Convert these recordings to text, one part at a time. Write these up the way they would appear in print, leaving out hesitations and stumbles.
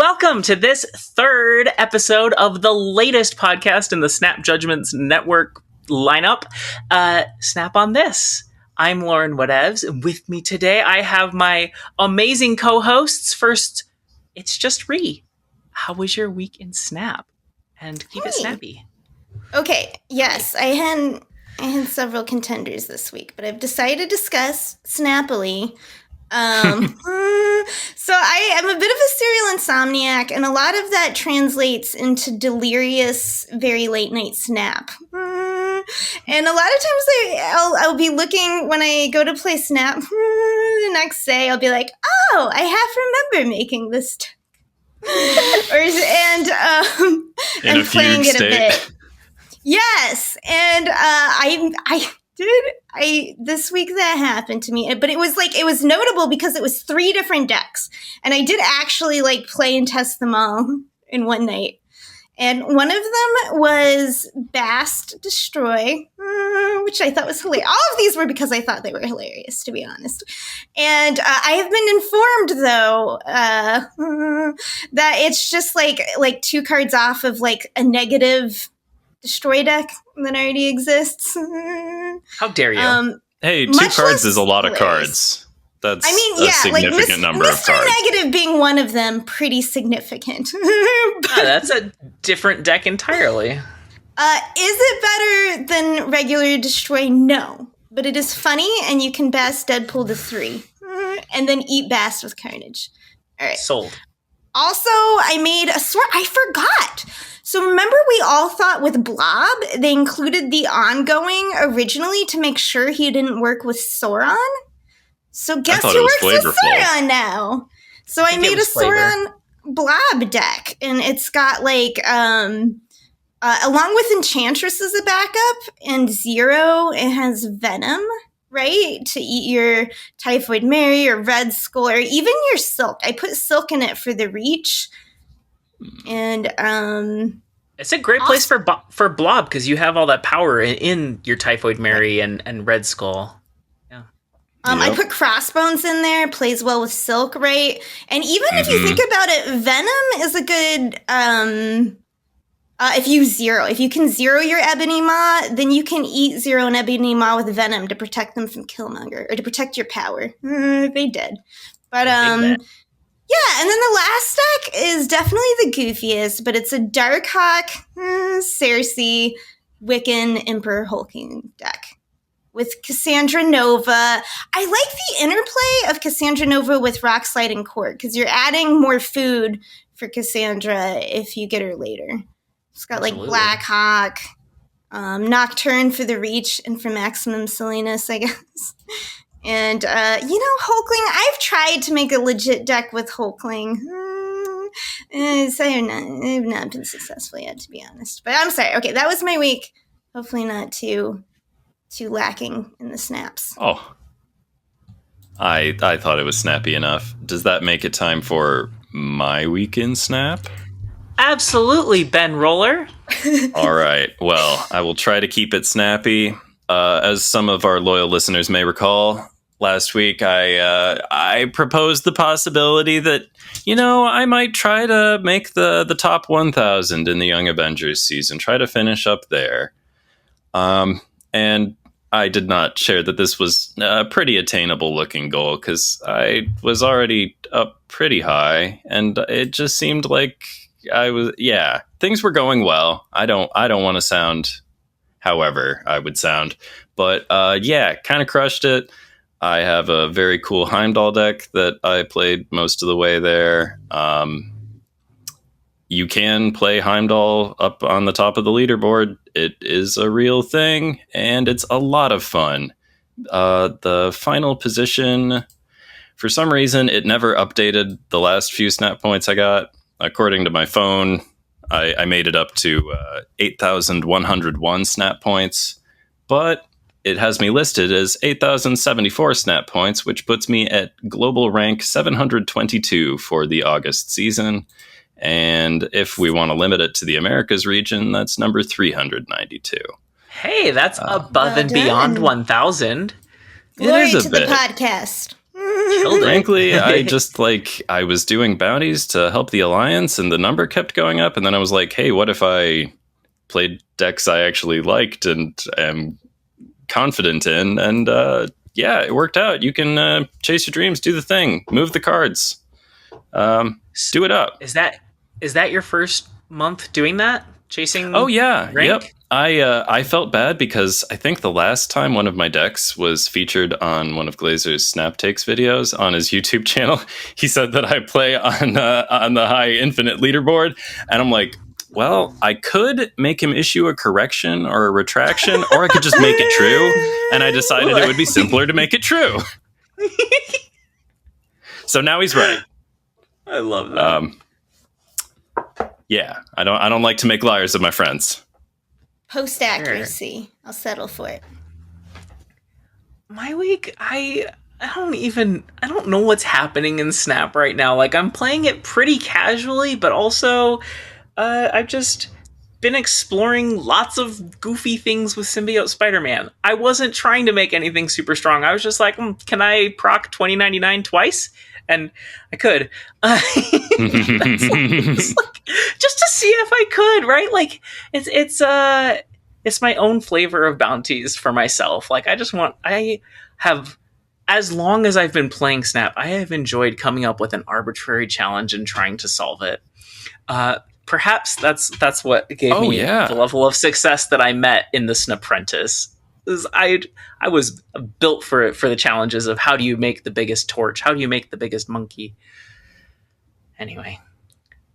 Welcome to this third episode of the latest podcast in the Snap Judgments Network lineup, Snap on This. I'm LaurenWhatevs, and with me today I have my amazing co-hosts. First, it's just Ree. How was your week in Snap? And keep it snappy. Okay, yes, I had several contenders this week, but I've decided to discuss snappily. So I am a bit of a serial insomniac, and a lot of that translates into delirious, very late night snap. And a lot of times I'll be looking when I go to play Snap the next day. I'll be like, oh, I half remember making this, and playing it a bit. Yes, and this week that happened to me, but it was notable because it was 3 different decks, and I did actually play and test them all in one night. And one of them was Bast Destroy, which I thought was hilarious. All of these were because I thought they were hilarious, to be honest. And I have been informed, though, that it's just like 2 cards off of a negative destroy deck that already exists. How dare you? Hey, 2 cards is a lot of cards. That's a significant number of cards. Negative being one of them, pretty significant. That's a different deck entirely. Is it better than regular destroy? No. But it is funny, and you can Bast Deadpool to 3. And then eat Bast with Carnage. All right. Sold. Also, I made a sword. I forgot. So remember we all thought with Blob, they included the ongoing originally to make sure he didn't work with Sauron? So guess who works with Sauron now? So I made a Sauron Blob deck, and it's got along with Enchantress as a backup, and 0, it has Venom, right? To eat your Typhoid Mary or Red Skull, or even your Silk. I put Silk in it for the reach. And it's a great place for Blob because you have all that power in your Typhoid Mary and Red Skull. Yeah. I put Crossbones in there. Plays well with Silk, right? And even if you think about it, Venom is a good. If you can 0 your Ebony Maw, then you can eat 0 an Ebony Maw with Venom to protect them from Killmonger or to protect your power. They did, but yeah, and then the last deck is definitely the goofiest, but it's a Darkhawk, Cersei, Wiccan, Emperor Hulking deck with Cassandra Nova. I like the interplay of Cassandra Nova with Rockslide and Court because you're adding more food for Cassandra if you get her later. It's got Blackhawk, Nocturne for the reach and for maximum silliness, I guess. And, Hulkling, I've tried to make a legit deck with Hulkling. I've not been successful yet, to be honest. But I'm sorry. Okay, that was my week. Hopefully not too lacking in the snaps. Oh. I thought it was snappy enough. Does that make it time for my week in Snap? Absolutely, Ben Roller. All right. Well, I will try to keep it snappy. As some of our loyal listeners may recall, last week I proposed the possibility that, I might try to make the top 1,000 in the Young Avengers season, try to finish up there. And I did not share that this was a pretty attainable looking goal because I was already up pretty high, and it just seemed like things were going well. I don't want to sound however I would sound, but kind of crushed it. I have a very cool Heimdall deck that I played most of the way there. You can play Heimdall up on the top of the leaderboard. It is a real thing, and it's a lot of fun. The final position, for some reason, it never updated the last few snap points I got. According to my phone, I made it up to 8,101 snap points, but it has me listed as 8,074 snap points, which puts me at global rank 722 for the August season. And if we want to limit it to the Americas region, that's number 392. Hey, that's above and beyond 1,000. Glory to the podcast. Killed it. Frankly, I was doing bounties to help the Alliance, and the number kept going up. And then I was like, hey, what if I played decks I actually liked and am confident in? And yeah, it worked out. You can chase your dreams, do the thing, move the cards, do it up. Is that your first month doing that? Chasing? Oh yeah, rank? yep. I felt bad because I think the last time one of my decks was featured on one of Glazer's Snap Takes videos on his YouTube channel, he said that I play on the high infinite leaderboard, and I'm like, well, I could make him issue a correction or a retraction, or I could just make it true, and I decided it would be simpler to make it true. So now he's right. I love that. Yeah, I don't like to make liars of my friends. Post accuracy. Sure. I'll settle for it. My week, I don't know what's happening in Snap right now. Like, I'm playing it pretty casually, but also I've just been exploring lots of goofy things with Symbiote Spider-Man. I wasn't trying to make anything super strong. I was just like, can I proc 2099 twice? And I could. Just to see if I could, right? Like, it's my own flavor of bounties for myself. Like, I have, as long as I've been playing Snap, I have enjoyed coming up with an arbitrary challenge and trying to solve it. Perhaps that's what gave me the level of success that I met in the SnapOnThisPod. I was built for it, for the challenges of how do you make the biggest torch? How do you make the biggest monkey? Anyway.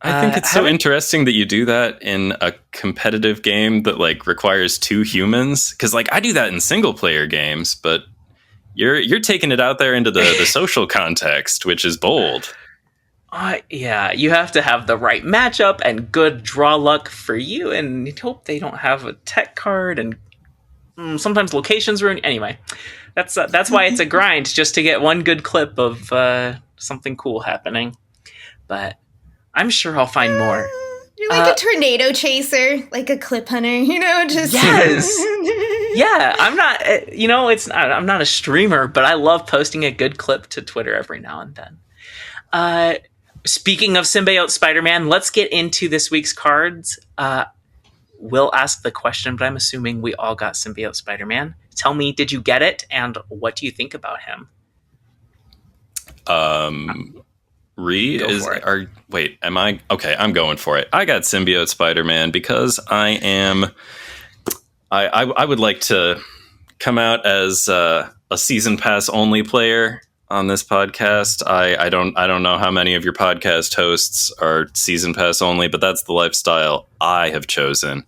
I think it's so interesting that you do that in a competitive game that like requires two humans. Cause like I do that in single player games, but you're taking it out there into the social context, which is bold. Yeah, you have to have the right matchup and good draw luck for you, and you hope they don't have a tech card, and sometimes locations ruin. Anyway, that's why it's a grind, just to get one good clip of something cool happening. But I'm sure I'll find more. You're like a tornado chaser, like a clip hunter, just... Yes! Yeah, I'm not, I'm not a streamer, but I love posting a good clip to Twitter every now and then. Speaking of Symbiote Spider-Man, let's get into this week's cards. We'll ask the question, but I'm assuming we all got Symbiote Spider-Man. Tell me, did you get it, and what do you think about him? Wait, am I? Okay, I'm going for it. I got Symbiote Spider-Man because I would like to come out as a season pass only player on this podcast. I don't know how many of your podcast hosts are season pass only, but that's the lifestyle I have chosen.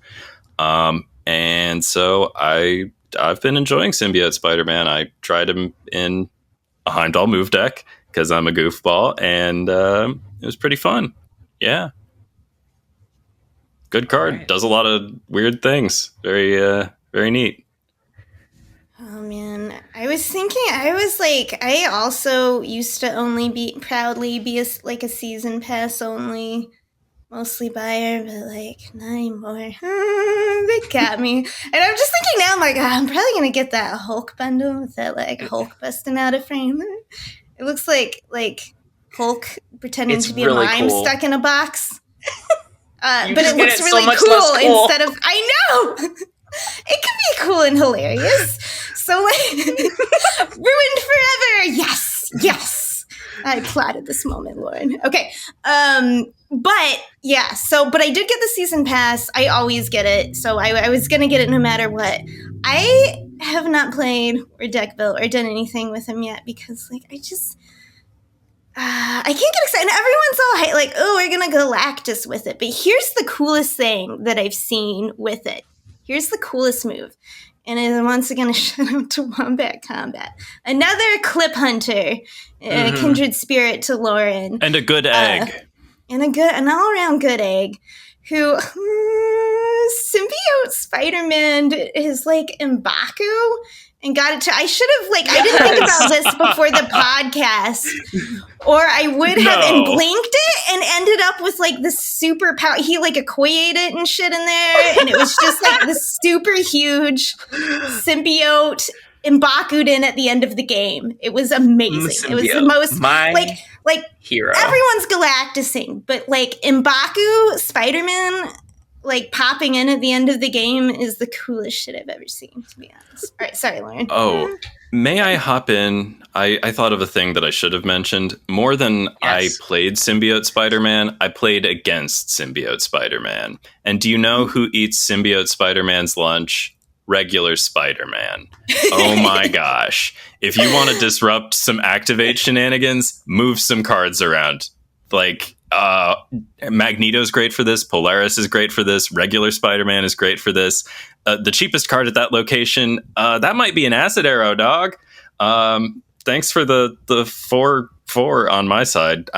And so I've been enjoying Symbiote Spider-Man. I tried him in a Heimdall move deck because I'm a goofball, and it was pretty fun. Yeah. Good card. Right. Does a lot of weird things. Very, very neat. Oh man, I also used to proudly be a season pass only, mostly buyer, but like not anymore. They got me, and I'm just thinking now, I'm like, I'm probably gonna get that Hulk bundle with that like Hulk busting out of frame. It looks like Hulk pretending to be really a mime stuck in a box, but it looks really cool instead of I know. It can be cool and hilarious. So, ruined forever. Yes. I plotted this moment, Lauren. Okay. But yeah. But I did get the season pass. I always get it. So I was gonna get it no matter what. I have not played or deck built or done anything with him yet because, like, I can't get excited. Everyone's all like, "Oh, we're gonna Galactus with it." But here's the coolest thing that I've seen with it. Here's the coolest move. And I'm once again a shout out to Wombat Combat. Another clip hunter, kindred spirit to Lorin. And a good egg. An all-around good egg. Who, Symbiote Spider-Man is like M'Baku. And got it to, I should have, I didn't think about this before the podcast. Or I would have and blinked it and ended up with this super power. He equated it and shit in there. And it was just this super huge symbiote M'Baku'd in at the end of the game. It was amazing. It was the most like hero. Everyone's galacticing, but like M'Baku Spider-Man like popping in at the end of the game is the coolest shit I've ever seen, to be honest. All right, sorry, Lauren. Oh, may I hop in? I thought of a thing that I should have mentioned. More than I played Symbiote Spider-Man, I played against Symbiote Spider-Man. And do you know who eats Symbiote Spider-Man's lunch? Regular Spider-Man. Oh my gosh. If you want to disrupt some Activate shenanigans, move some cards around. Like, Magneto's great for this. Polaris is great for this. Regular Spider-Man is great for this. The cheapest card at that location, that might be an Acid Arrow, dog. Thanks for the 4/4 on my side.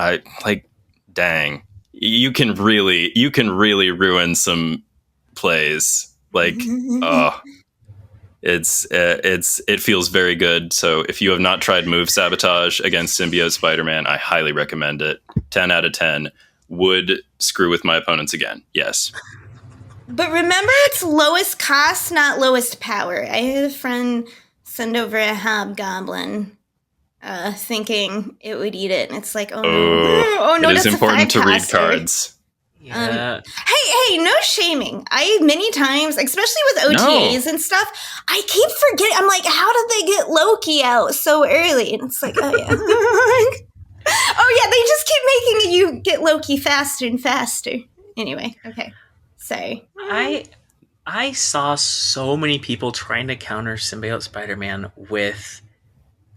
Dang. You can really ruin some plays. Like, it feels very good. So if you have not tried Move Sabotage against Symbiote Spider-Man, I highly recommend it. 10 out of 10. Would screw with my opponents again. Yes. But remember, it's lowest cost, not lowest power. I had a friend send over a Hobgoblin thinking it would eat it. And it's like, oh no, it is important to read cards. Yeah. Hey, no shaming. Many times, especially with OTAs and stuff, I keep forgetting. I'm like, how did they get Loki out so early? And it's like, oh yeah. Oh yeah, they just keep making you get Loki faster and faster. Anyway, okay. Sorry. I saw so many people trying to counter Symbiote Spider-Man with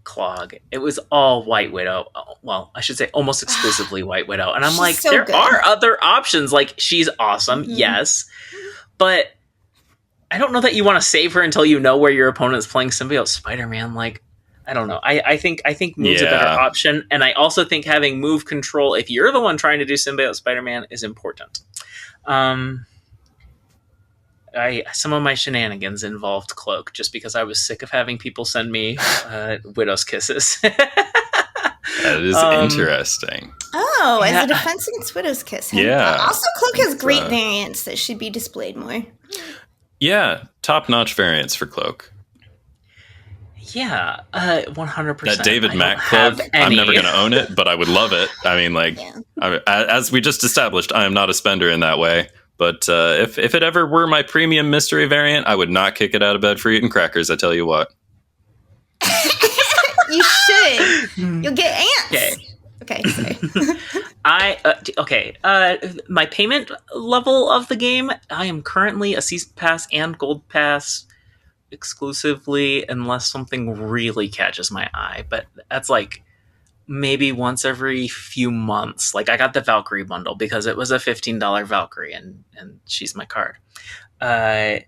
Clog. It was all White Widow. Well, I should say almost exclusively White Widow. And I'm She's like, so there good. are other options. Like, she's awesome, yes. But I don't know that you want to save her until you know where your opponent's playing Symbiote Spider-Man. Like, I don't know. I think Move's a better option. And I also think having move control, if you're the one trying to do Symbiote Spider-Man, is important. Some of my shenanigans involved Cloak, just because I was sick of having people send me Widow's Kisses. That is interesting. Oh, as a defense against Widow's Kiss. Yeah. Also, Cloak has great variants that should be displayed more. Yeah, top-notch variants for Cloak. Yeah, 100%. That David Mack Cloak, I'm never going to own it, but I would love it. I mean, like, as we just established, I am not a spender in that way. But if it ever were my premium mystery variant, I would not kick it out of bed for eating crackers, I tell you what. You should. You'll get ants. Okay, sorry. My payment level of the game, I am currently a Season Pass and Gold Pass exclusively, unless something really catches my eye. But that's like maybe once every few months. Like, I got the Valkyrie bundle because it was a $15 Valkyrie, and she's my card. I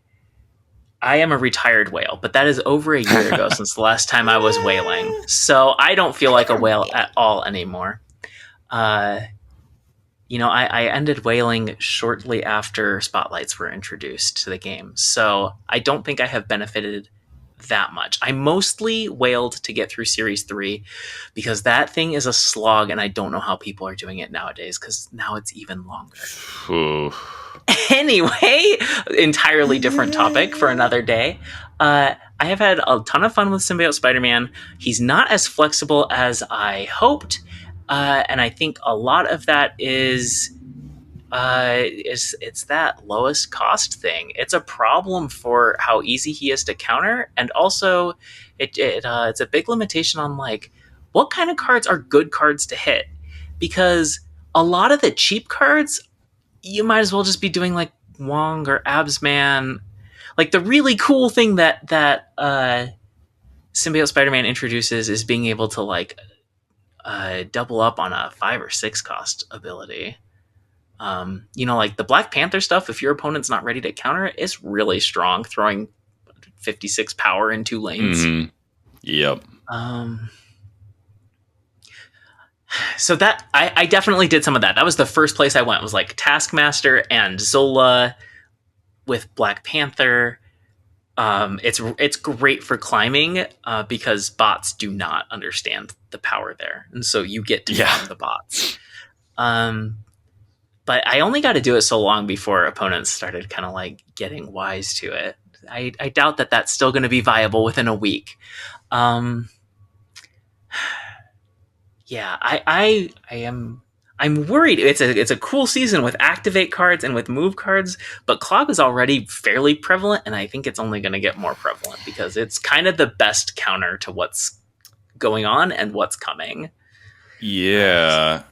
am a retired whale, but that is over a year ago since the last time I was whaling. So I don't feel like a whale at all anymore. I ended whaling shortly after spotlights were introduced to the game. So I don't think I have benefited that much. I mostly whaled to get through Series 3 because that thing is a slog, and I don't know how people are doing it nowadays because now it's even longer. Ooh. Anyway, entirely different topic for another day. I have had a ton of fun with Symbiote Spider-Man. He's not as flexible as I hoped, and I think a lot of that is it's that lowest cost thing. It's a problem for how easy he is to counter, and also it's a big limitation on like what kind of cards are good cards to hit, because a lot of the cheap cards you might as well just be doing like Wong or Absman. Like, the really cool thing that Symbiote Spider-Man introduces is being able to like double up on a 5 or 6 cost ability. Like the Black Panther stuff, if your opponent's not ready to counter it, it's really strong, throwing 56 power in 2 lanes. Mm-hmm. Yep. So that I definitely did some of that. That was the first place I went, was like Taskmaster and Zola with Black Panther. It's great for climbing because bots do not understand the power there, and so you get to farm the bots. But I only got to do it so long before opponents started kind of like getting wise to it. I doubt that that's still going to be viable within a week. Yeah, I'm worried. It's a cool season with activate cards and with move cards, but Clog is already fairly prevalent, and I think it's only going to get more prevalent because it's kind of the best counter to what's going on and what's coming. Yeah,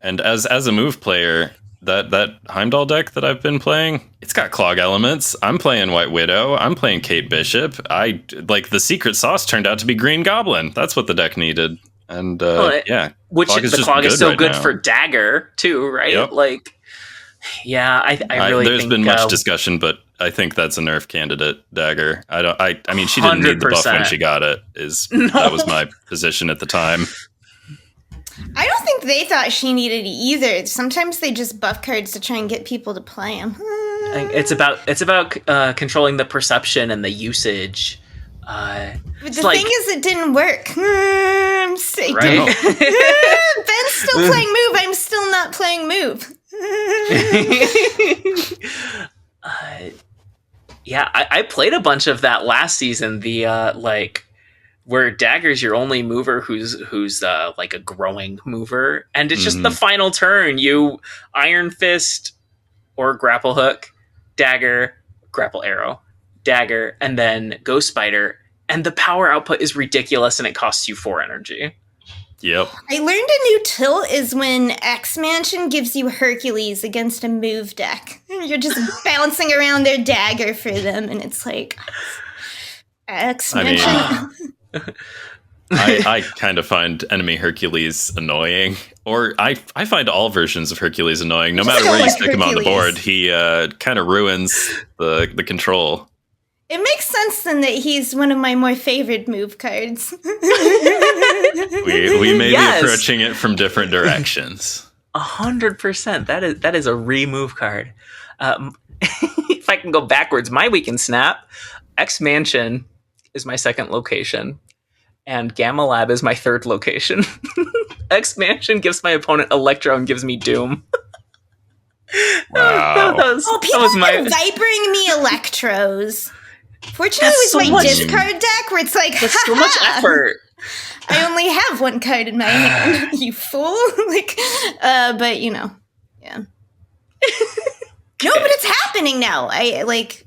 and as a move player, that Heimdall deck that I've been playing, it's got Clog elements. I'm playing White Widow. I'm playing Kate Bishop. The secret sauce turned out to be Green Goblin. That's what the deck needed. And yeah, which Clog the Clog is so good now. For Dagger too, right? Yep. Yeah, I really there's think been much discussion, but I think that's a nerf candidate, Dagger. I mean, she didn't need the buff when she got it. That was my position at the time. I don't think they thought she needed it either. Sometimes they just buff cards to try and get people to play them. It's about controlling the perception and the usage. But the thing is, it didn't work. I'm sick. Right? Ben's still playing move. I'm still not playing move. Yeah, I played a bunch of that last season. The where Dagger's your only mover who's like a growing mover, and it's just the final turn. You Iron Fist or Grapple Hook, Dagger, Grapple Arrow, Dagger, and then Ghost Spider, and the power output is ridiculous, and it costs you 4 energy. Yep. I learned a new tilt is when X Mansion gives you Hercules against a move deck. You're just bouncing around their Dagger for them, and it's like X Mansion. I kind of find enemy Hercules annoying, or I find all versions of Hercules annoying. No matter where you stick him on the board, he kind of ruins the control. It makes sense then that he's one of my more favorite move cards. we may be approaching it from different directions. 100%. That is a remove card. If I can go backwards, my week in Snap, X Mansion is my second location, and Gamma Lab is my third location. X Mansion gives my opponent Electro and gives me Doom. Wow. People have been vipering me Electros. Fortunately, it was my discard deck where it's like, that's so much effort. I only have one card in my hand, you fool. But yeah. No, but it's happening now. That was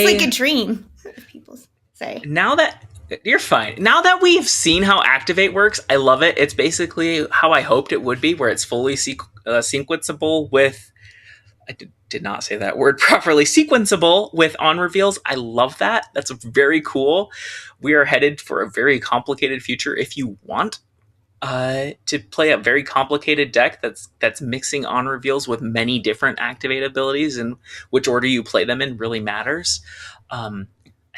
like a dream, people say. Now that you're fine. Now that we've seen how Activate works, I love it. It's basically how I hoped it would be, where it's fully sequenceable with. I did not say that word properly. Sequenceable with on reveals. I love that. That's very cool. We are headed for a very complicated future. If you want to play a very complicated deck that's mixing on reveals with many different activate abilities, and which order you play them in really matters. I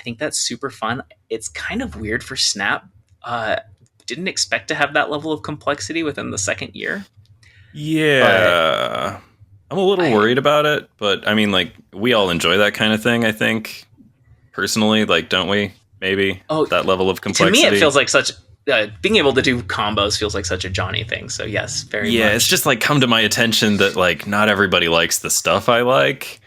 think that's super fun. It's kind of weird for Snap. Didn't expect to have that level of complexity within the second year. Yeah. I'm a little worried about it, but I mean, we all enjoy that kind of thing, I think. Personally, don't we? Maybe that level of complexity. To me, it feels like such. Being able to do combos feels like such a Johnny thing. So yes, very much. Yeah, it's just come to my attention that not everybody likes the stuff I like,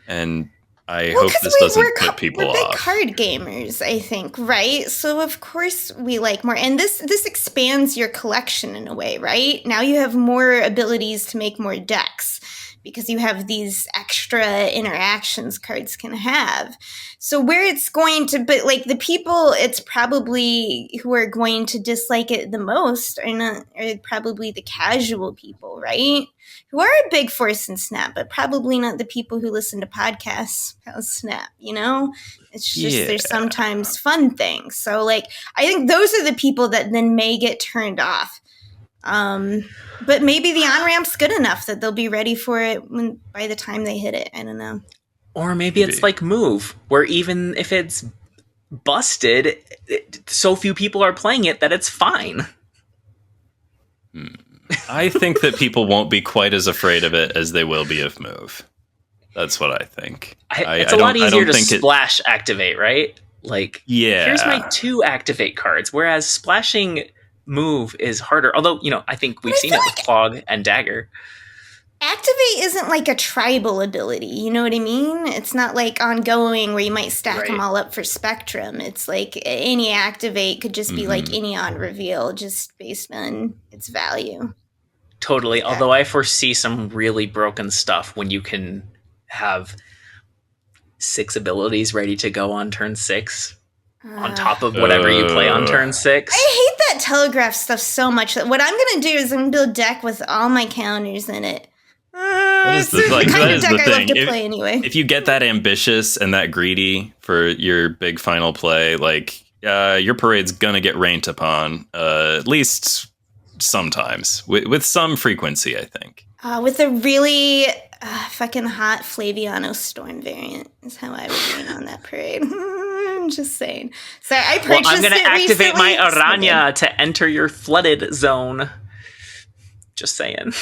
and I hope this doesn't put people off. We're big card gamers, I think, right? So of course we like more, and this expands your collection in a way, right? Now you have more abilities to make more decks, because you have these extra interactions cards can have. So where it's going to, but the people it's probably who are going to dislike it the most are probably the casual people, right? Who are a big force in Snap, but probably not the people who listen to podcasts about Snap, It's just there's sometimes fun things. So I think those are the people that then may get turned off. But maybe the on-ramp's good enough that they'll be ready for it by the time they hit it. I don't know. Or maybe it's like Move, where even if it's busted, so few people are playing it that it's fine. I think that people won't be quite as afraid of it as they will be of Move. That's what I think. It's a lot easier to splash activate, right? Here's my 2 activate cards, whereas splashing Move is harder. Although, I think we've seen it with Clog and Dagger. Activate isn't like a tribal ability, you know what I mean? It's not like ongoing where you might stack them all up for spectrum. It's like any activate could just be like any on reveal, just based on its value. Totally. Although I foresee some really broken stuff when you can have 6 abilities ready to go on turn 6 on top of whatever you play on turn 6. I hate that telegraph stuff so much. What I'm going to do is I'm going to build a deck with all my counters in it. That is the thing. Play anyway. If you get that ambitious and that greedy for your big final play, like your parade's gonna get rained upon, at least sometimes with some frequency, I think. With a really fucking hot Flaviano Storm variant is how I would rain on that parade. I'm just saying. So I purchased I'm gonna activate recently, my Aranya to enter your flooded zone. Just saying.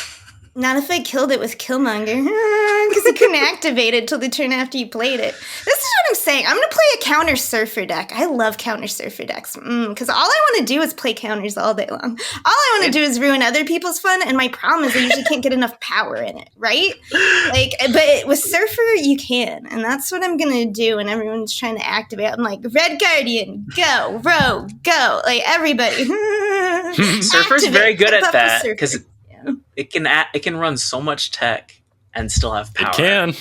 Not if I killed it with Killmonger, because I couldn't activate it till the turn after you played it. This is what I'm saying. I'm going to play a counter surfer deck. I love counter surfer decks, because all I want to do is play counters all day long. All I want to do is ruin other people's fun, and my problem is I usually can't get enough power in it, right? But with surfer, you can, and that's what I'm going to do when everyone's trying to activate. I'm like, Red Guardian, go, Rogue, go, like everybody. Surfer's very good at that, because it can run so much tech and still have power. It can.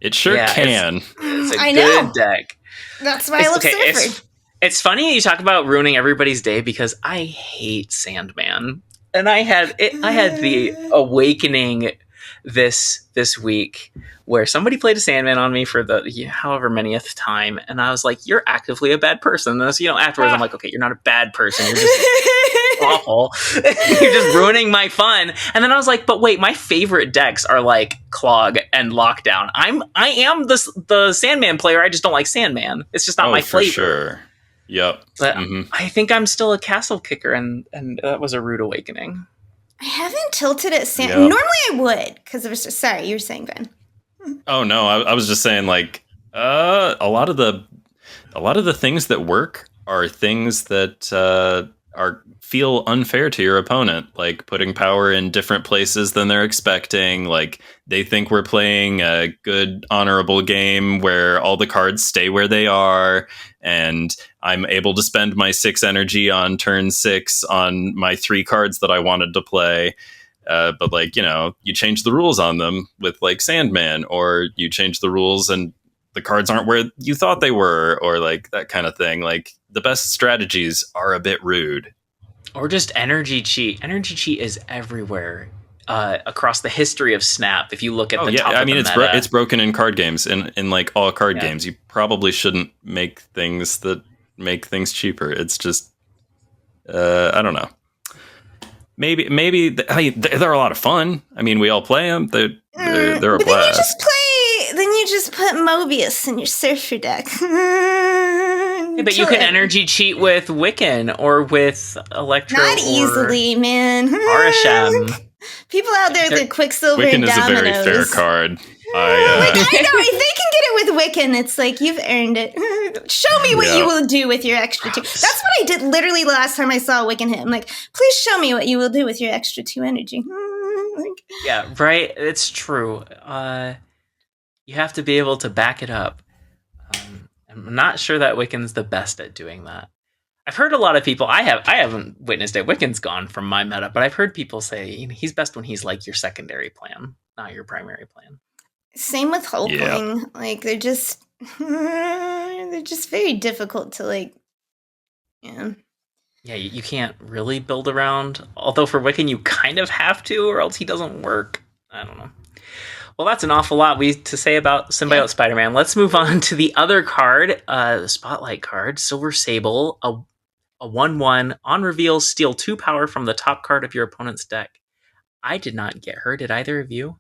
It sure can. It's a good deck. That's why I love Surfer. It's funny you talk about ruining everybody's day because I hate Sandman. And I had the awakening this week where somebody played a Sandman on me for the however manyth time, and I was like, "You're actively a bad person." And afterwards, I'm like, "Okay, you're not a bad person. You're just awful. You're just ruining my fun." And then I was like, "But wait, my favorite decks are like Clog and Lockdown. I am the Sandman player. I just don't like Sandman. It's just not my flavor." For sure. Yep. But I think I'm still a castle kicker, and that was a rude awakening. I haven't tilted at Sandman. Normally I would, because it was just, sorry, you were saying, Ben. Oh no, I was just saying, like, a lot of the things that work are things that feel unfair to your opponent, like putting power in different places than they're expecting. Like they think we're playing a good, honorable game where all the cards stay where they are, and I'm able to spend my 6 energy on turn 6 on my 3 cards that I wanted to play. But like, you change the rules on them with like Sandman, or you change the rules and the cards aren't where you thought they were, or like that kind of thing. Like the best strategies are a bit rude. Or just energy cheat. Energy cheat is everywhere across the history of Snap. If you look at the top of the meta. It's broken in card games, in like all card games. You probably shouldn't make things that make things cheaper. It's just, I don't know. Maybe they're a lot of fun. I mean, we all play them. They're a blast. Then you just put Mobius in your surfer deck. But you can energy cheat with Wiccan or with Electro. Not easily, man. Arasham. People out there with Quicksilver Wiccan and Dominoes. Wiccan is a very fair card. I know, if they can get it with Wiccan, it's like, you've earned it. Show me what you will do with your extra 2. That's what I did literally the last time I saw Wiccan hit. I'm like, please show me what you will do with your extra 2 energy. Yeah, right. It's true. You have to be able to back it up. I'm not sure that Wiccan's the best at doing that. I've heard a lot of people, I haven't witnessed it. Wiccan's gone from my meta, but I've heard people say he's best when he's like your secondary plan, not your primary plan. Same with Hulkling. Yeah. Like they're just very difficult to like. Yeah. Yeah, you can't really build around. Although for Wiccan, you kind of have to, or else he doesn't work. I don't know. Well, that's an awful lot to say about Symbiote Spider-Man. Let's move on to the other card, the Spotlight card, Silver Sable, a 1/1. On reveal, steal 2 power from the top card of your opponent's deck. I did not get her. Did either of you?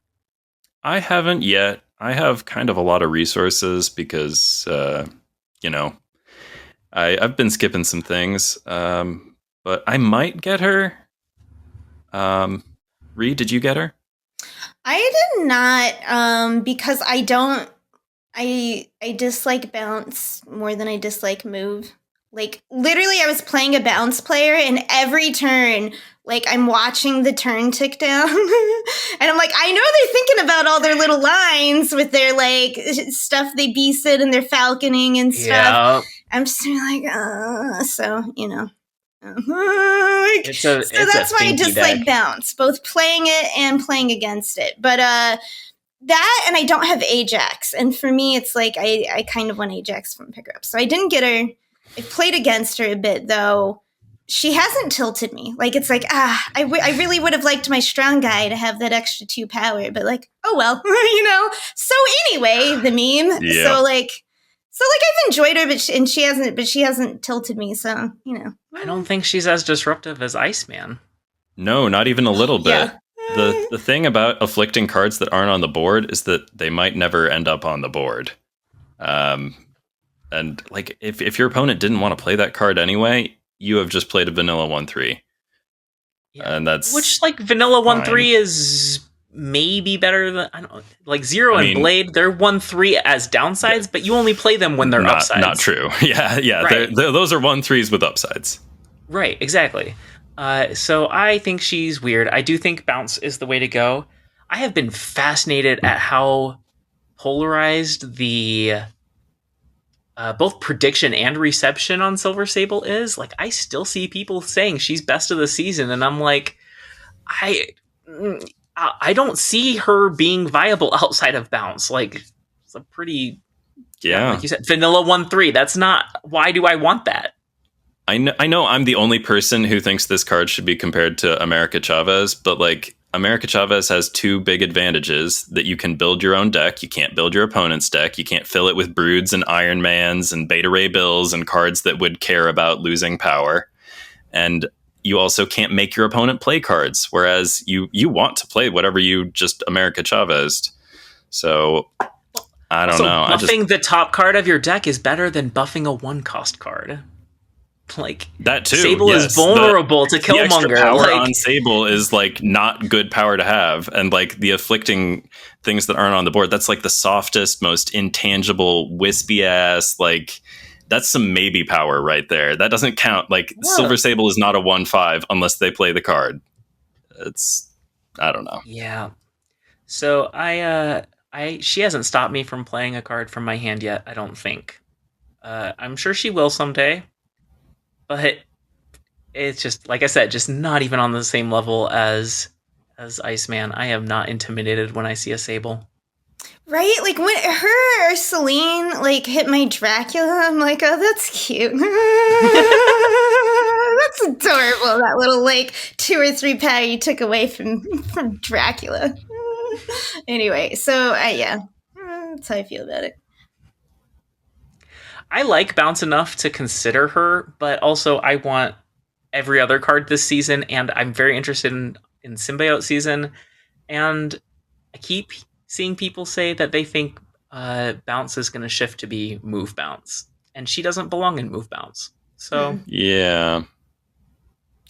I haven't yet. I have kind of a lot of resources because, I've been skipping some things, but I might get her. Reed, did you get her? I did not, because I dislike bounce more than I dislike move. Like, literally, I was playing a bounce player, and every turn, like, I'm watching the turn tick down. And I'm like, I know they're thinking about all their little lines with their, like, stuff they beasted and their falconing and stuff. Yeah. I'm just like, so, you know. It's that's why I dislike deck. bounce, both playing it and playing against it. But that, and I don't have Ajax. And for me, it's like I kind of want Ajax from pickup. So I didn't get her. I played against her a bit, though. She hasn't tilted me. Like, it's like, I really would have liked my strong guy to have that extra 2 power. But, like, oh, well, you know. So anyway, the meme. Yeah. So, like, I've enjoyed her, but she hasn't tilted me. So, you know. I don't think she's as disruptive as Iceman. No, not even a little bit. Yeah. The thing about afflicting cards that aren't on the board is that they might never end up on the board. And like if your opponent didn't want to play that card anyway, you have just played a vanilla 1/3. Yeah. And that's which, like, vanilla fine. 1/3 is maybe better than, I don't know, like Zero and Blade. They're 1/3 as downsides, but you only play them when they're upsides. Not true. Yeah. Right. Those are 1/3s with upsides. Right, exactly. So I think she's weird. I do think bounce is the way to go. I have been fascinated at how polarized the both prediction and reception on Silver Sable is. Like, I still see people saying she's best of the season, and I'm like, I don't see her being viable outside of bounce. Like, it's a pretty, like you said, vanilla 1/3. That's not. Why do I want that? I know I'm the only person who thinks this card should be compared to America Chavez, but like America Chavez has 2 big advantages: that you can build your own deck. You can't build your opponent's deck. You can't fill it with Broods and Iron Mans and Beta Ray Bills and cards that would care about losing power. And you also can't make your opponent play cards, whereas you want to play whatever you just America Chavez'd. So I don't know. Buffing the top card of your deck is better than buffing a 1-cost card. Like, that too. Sable is vulnerable to Killmonger. The power on Sable is like not good power to have, and like the afflicting things that aren't on the board, that's like the softest, most intangible, wispy ass. Like, that's some maybe power right there. That doesn't count. Like, Silver Sable is not a 1/5 unless they play the card. I don't know. Yeah. So she hasn't stopped me from playing a card from my hand yet. I don't think. I'm sure she will someday. But it's just, like I said, just not even on the same level as Iceman. I am not intimidated when I see a Sable. Right? Like, when her or Celine, like, hit my Dracula, I'm like, oh, that's cute. That's adorable, that little, like, 2 or 3 power you took away from Dracula. Anyway, so, that's how I feel about it. I like bounce enough to consider her, but also I want every other card this season, and I'm very interested in Symbiote season, and I keep seeing people say that they think bounce is going to shift to be move bounce, and she doesn't belong in move bounce. So yeah,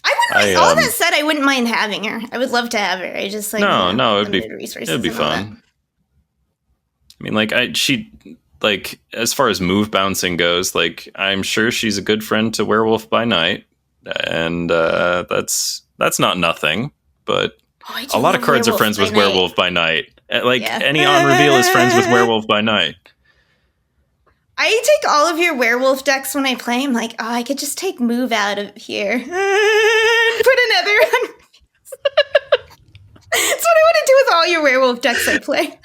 all that said, I wouldn't mind having her. I would love to have her. I just like it'd be fun. I mean, like like, as far as move bouncing goes, like, I'm sure she's a good friend to Werewolf by Night, and that's not nothing, but a lot of cards are friends with Werewolf by Night. Like, any on reveal is friends with Werewolf by Night. I take all of your werewolf decks when I play. I'm like, oh, I could just take move out of here. Put another on. That's what I want to do with all your werewolf decks I play.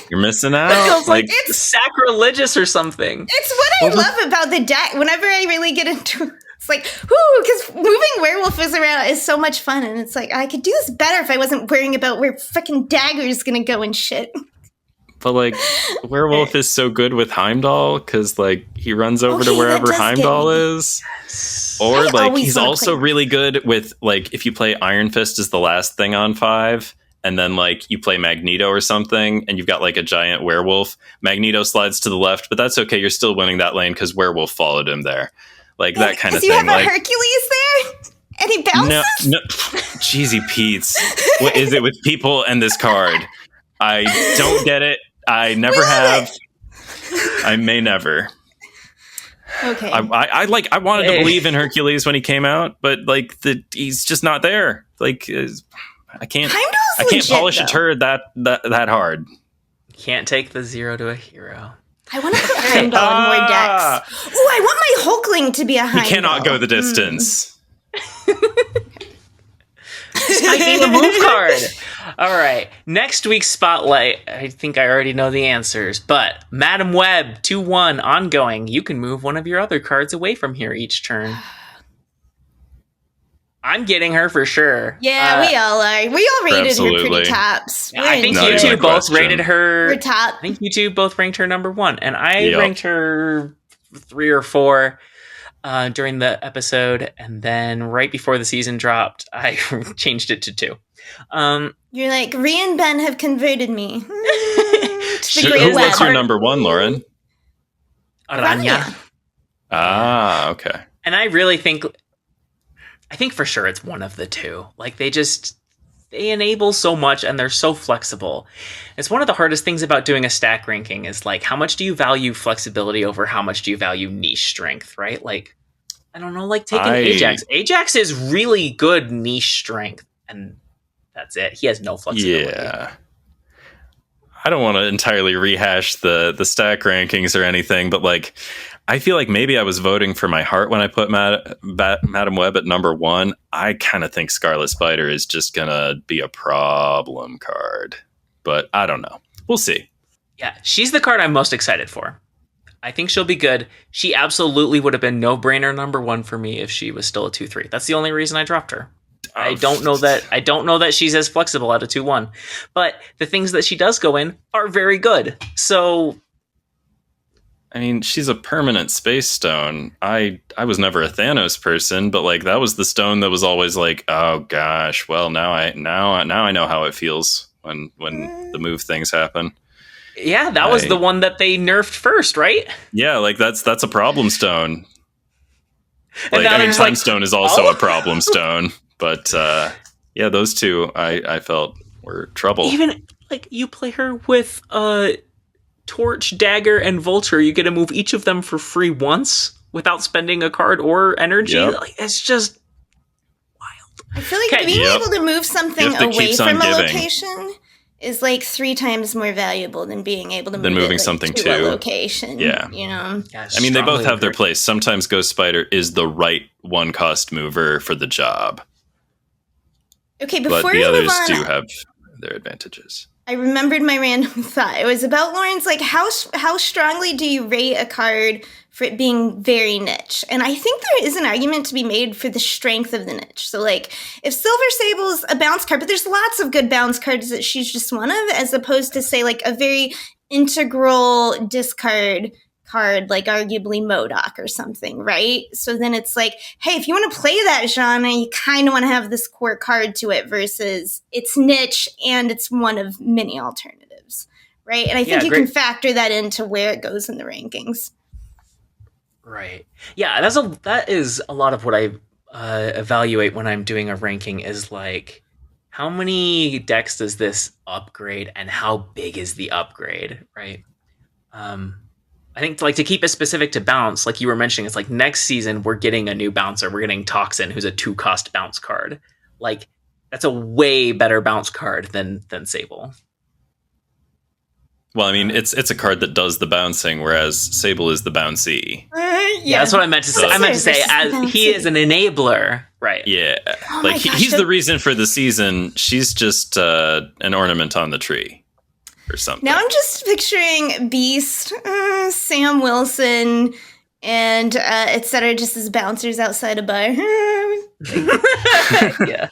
You're missing out. It feels like it's sacrilegious or something. It's what I love about the deck. Whenever I really get into it, it's like, whoo, because moving werewolf around is so much fun. And it's like, I could do this better if I wasn't worrying about where fucking Dagger's going to go and shit. But, like, Werewolf is so good with Heimdall because, like, he runs over to wherever Heimdall is. Or, like, he's also really good with, like, if you play Iron Fist as the last thing on 5, and then, like, you play Magneto or something, and you've got, like, a giant werewolf. Magneto slides to the left, but that's okay. You're still winning that lane because Werewolf followed him there. Like, that kind of thing. Do you have like, a Hercules there? And he bounces? No. Cheesy Pete's. What is it with people and this card? I don't get it. I never have. I may never. Okay. I wanted to believe in Hercules when he came out, but like he's just not there. Like I can't polish a turd that hard. Can't take the zero to a hero. I want to put Heimdall in more decks. Ooh, I want my Hulkling to be a Heimdall. He cannot go the distance. I need a move card. All right. Next week's spotlight. I think I already know the answers, but Madam Web 2/1 ongoing. You can move one of your other cards away from here each turn. I'm getting her for sure. Yeah, we all are. We all rated her pretty tops. I think you two both rated her. We're top. I think you two both ranked her number 1, and I ranked her 3 or 4 during the episode, and then right before the season dropped, I changed it to 2. You're like, Rhea and Ben have converted me. What's your number 1, Lauren? Aranya. Ah, okay. And I really think for sure it's one of the two. Like they enable so much and they're so flexible. It's one of the hardest things about doing a stack ranking is like, how much do you value flexibility over how much do you value niche strength, right? Like, I don't know, like taking Ajax. Ajax is really good niche strength and that's it. He has no flexibility. Yeah. I don't want to entirely rehash the stack rankings or anything, but like, I feel like maybe I was voting for my heart when I put Madam Web at number 1. I kind of think Scarlet Spider is just going to be a problem card. But I don't know. We'll see. Yeah, she's the card I'm most excited for. I think she'll be good. She absolutely would have been no-brainer number 1 for me if she was still a 2/3. That's the only reason I dropped her. I don't know that she's as flexible at a 2/1. But the things that she does go in are very good. So I mean, she's a permanent space stone. I was never a Thanos person, but like that was the stone that was always like, oh gosh, well now I know how it feels when the move things happen. Yeah, that was the one that they nerfed first, right? Yeah, like that's a problem stone. Like I mean, Time Stone is also a problem stone, but yeah, those two I felt were trouble. Even like you play her with Torch, Dagger, and Vulture, you get to move each of them for free once without spending a card or energy. Yep. Like, it's just wild. I feel like being able to move something away from a location is like 3 times more valuable than being able to move something to a location. Yeah. You know? Yeah, I mean, they both have their place. Sometimes Ghost Spider is the right 1-cost mover for the job. Okay, before but the others do have their advantages. I remembered my random thought. It was about Lauren's, like, how strongly do you rate a card for it being very niche? And I think there is an argument to be made for the strength of the niche. So, like, if Silver Sable's a bounce card, but there's lots of good bounce cards that she's just one of, as opposed to, say, like, a very integral discard card, like arguably MODOK or something, right? So then it's like, hey, if you want to play that genre, you kind of want to have this core card to it versus it's niche and it's one of many alternatives, right? And I think you can factor that into where it goes in the rankings. Right. Yeah, that is a lot of what I evaluate when I'm doing a ranking is like, how many decks does this upgrade and how big is the upgrade, right? I think to keep it specific to bounce, like you were mentioning, it's like next season we're getting a new bouncer. We're getting Toxin, who's a 2-cost bounce card. Like that's a way better bounce card than Sable. Well, I mean, it's a card that does the bouncing, whereas Sable is the bouncy. Yeah, that's what I meant to say. I meant to say as he is an enabler, right? Yeah, he's the reason for the season. She's just an ornament on the tree. Or something. Now I'm just picturing Beast, Sam Wilson, and etc. just as bouncers outside a bar. Yeah.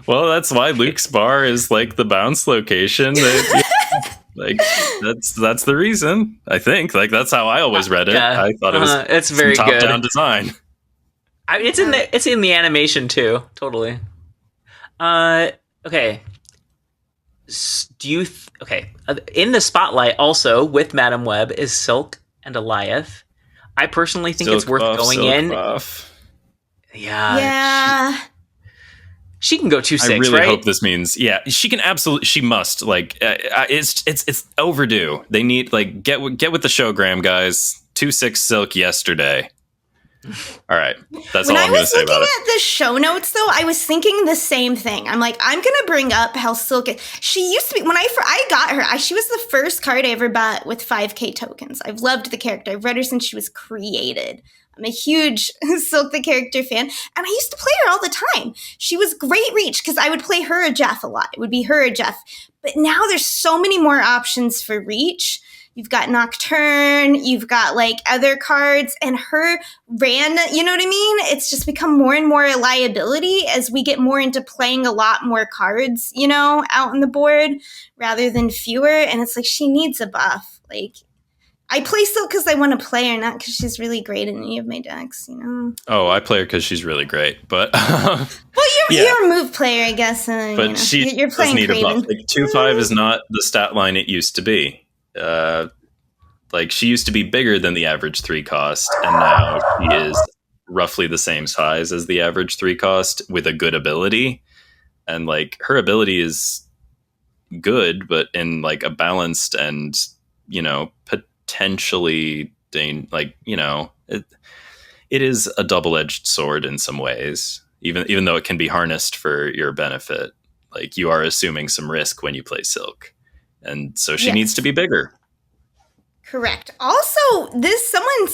Well, that's why Luke's bar is like the bounce location. Like that's the reason. I think like that's how I always read it. Yeah. I thought it was it's very top good down design. I mean, it's in the animation too. Totally. Okay. In the spotlight also with Madam Web is Silk and Alioth. I personally think it's worth going in. Yeah. She can go 2/6. I really right? hope this means she can absolutely. She must it's overdue. They need get with the show, Graham guys. 2/6 Silk yesterday. All right. That's when all I'm going to say about it. When I was looking at the show notes, though, I was thinking the same thing. I'm like, I'm going to bring up how Silk is. She used to be, when I got her, she was the first card I ever bought with 5K tokens. I've loved the character. I've read her since she was created. I'm a huge Silk the character fan, and I used to play her all the time. She was great reach because I would play her or Jeff a lot. It would be her or Jeff. But now there's so many more options for reach. You've got Nocturne, you've got like other cards, and her ran, you know what I mean? It's just become more and more a liability as we get more into playing a lot more cards, you know, out on the board rather than fewer. And it's like, she needs a buff. Like, I play Silk because I want to play her, not because she's really great in any of my decks, you know? Oh, I play her because she's really great, but... well, you're a move player, I guess. But you know, she you're playing does need Craven. a buff. Like, 2/5 is not the stat line it used to be. Like, she used to be bigger than the average 3 cost, and now she is roughly the same size as the average 3 cost with a good ability. And, like, her ability is good, but in, like, a balanced and, you know, potentially, like, you know, it is a double-edged sword in some ways, even though it can be harnessed for your benefit. Like, you are assuming some risk when you play Silk. And so she needs to be bigger. Correct. Also,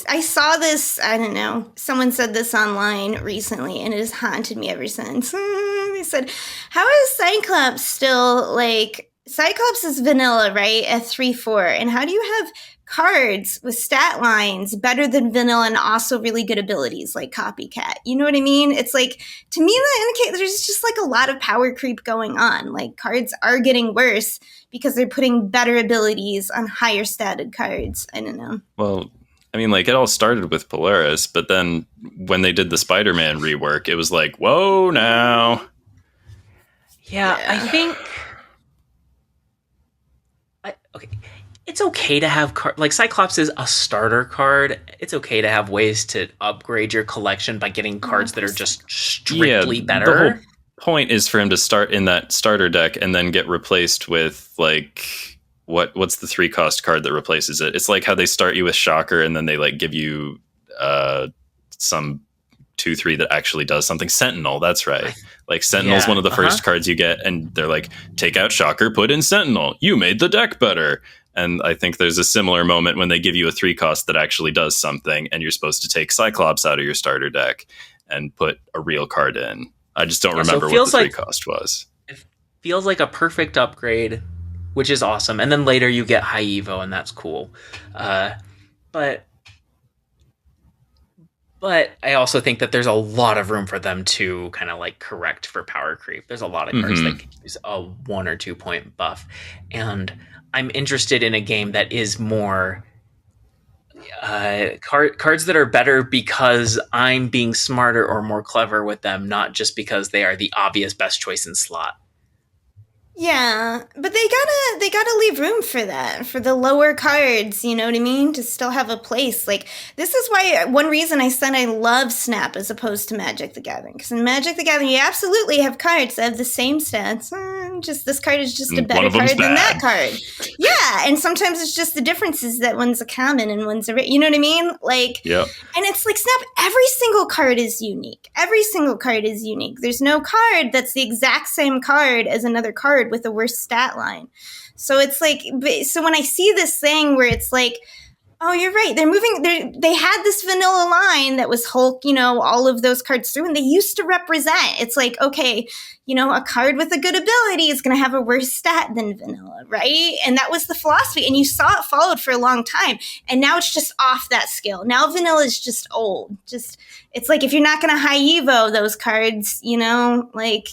I saw this, I don't know, someone said this online recently, and it has haunted me ever since. They said, how is Cyclops still, like, Cyclops is vanilla, right, at 3/4, and how do you have cards with stat lines better than vanilla and also really good abilities like Copycat? You know what I mean? It's like, to me, that indicates there's just like a lot of power creep going on. Like, cards are getting worse because they're putting better abilities on higher statted cards. I don't know. Well, I mean, like, it all started with Polaris, but then when they did the Spider-Man rework, it was like, whoa, now. Yeah. I think... okay. It's okay to have like, Cyclops is a starter card. It's okay to have ways to upgrade your collection by getting cards that are just strictly better. The whole point is for him to start in that starter deck and then get replaced with, like, what's the 3 cost card that replaces it? It's like how they start you with Shocker and then they, like, give you some 2/3 that actually does something. Sentinel, that's right. Like, Sentinel's one of the first cards you get, and they're like, take out Shocker, put in Sentinel. You made the deck better. And I think there's a similar moment when they give you a 3 cost that actually does something, and you're supposed to take Cyclops out of your starter deck and put a real card in. I just don't remember what the 3 cost was. It feels like a perfect upgrade, which is awesome. And then later you get High Evo, and that's cool. But I also think that there's a lot of room for them to kind of, like, correct for power creep. There's a lot of cards that could use a 1 or 2 point buff. And I'm interested in a game that is more cards that are better because I'm being smarter or more clever with them, not just because they are the obvious best choice in slot. Yeah, but they gotta leave room for that, for the lower cards, you know what I mean? To still have a place. Like, this is why, one reason I said I love Snap as opposed to Magic the Gathering. Because in Magic the Gathering, you absolutely have cards that have the same stats. Just this card is just a better card than that card. Yeah, and sometimes it's just the difference is that one's a common and one's a, you know what I mean? Like, yep. And it's like Snap, every single card is unique. Every single card is unique. There's no card that's the exact same card as another card with a worse stat line. So it's like, so when I see this thing where it's like, oh, you're right, they had this vanilla line that was Hulk, you know, all of those cards through, and they used to represent. It's like, okay, you know, a card with a good ability is going to have a worse stat than vanilla, right? And that was the philosophy, and you saw it followed for a long time, and now it's just off that scale. Now vanilla is just old. Just, it's like, if you're not going to high evo those cards, you know, like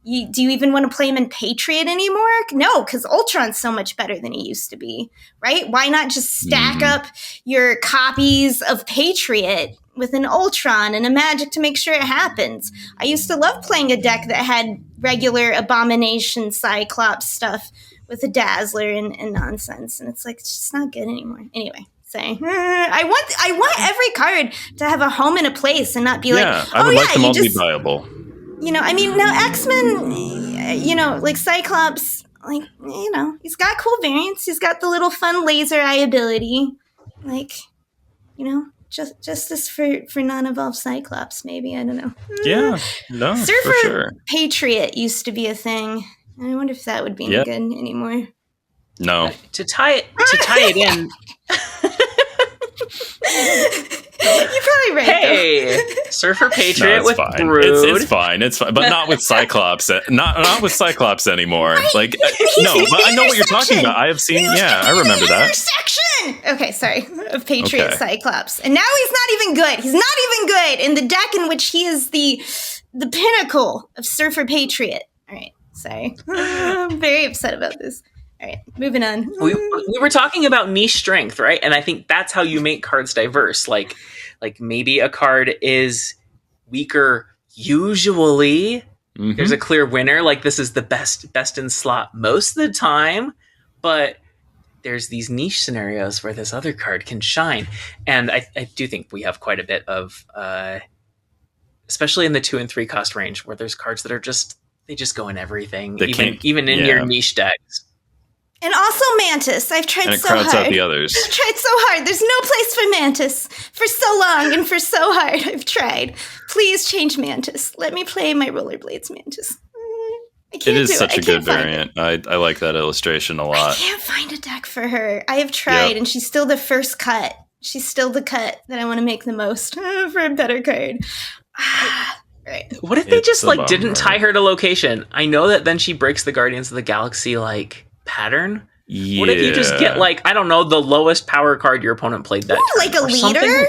do you even want to play him in Patriot anymore? No, because Ultron's so much better than he used to be, right? Why not just stack up your copies of Patriot with an Ultron and a Magic to make sure it happens? I used to love playing a deck that had regular Abomination Cyclops stuff with a Dazzler and nonsense, and it's like, it's just not good anymore. Anyway. I want every card to have a home and a place and not be like, oh, I would like them all to be viable. You know, I mean, now X-Men, you know, like Cyclops, like, you know, he's got cool variants. He's got the little fun laser eye ability. Like, justice for non-evolved Cyclops, maybe. I don't know. Yeah, no, Surfer for sure. Patriot used to be a thing. I wonder if that would be any good anymore. No. To tie it in. You're probably right. Hey, Surfer Patriot with fine. Brood. It's fine. It's fine, but not with Cyclops. Not with Cyclops anymore. Right. Like no, but I know what you're talking about. I have seen. Yeah, I remember that. Intersection. Okay, sorry. Of Patriot Cyclops, and now he's not even good. He's not even good in the deck in which he is the pinnacle of Surfer Patriot. All right, sorry. I'm very upset about this. All right, moving on. We were talking about niche strength, right? And I think that's how you make cards diverse. Like maybe a card is weaker usually. Mm-hmm. There's a clear winner. Like this is the best in slot most of the time, but there's these niche scenarios where this other card can shine. And I do think we have quite a bit of, especially in the 2 and 3 cost range, where there's cards that are they just go in everything, even in your niche decks. And also Mantis. I've tried so hard. And it crowds out the others. I've tried so hard. There's no place for Mantis for so long and for so hard. I've tried. Please change Mantis. Let me play my Rollerblades Mantis. It is such a good variant. I like that illustration a lot. I can't find a deck for her. I have tried, and she's still the first cut. She's still the cut that I want to make the most for a better card. Right. What if they just didn't tie her to location? I know that then she breaks the Guardians of the Galaxy pattern. Yeah. What if you just get I don't know, the lowest power card your opponent played that turn, like a leader?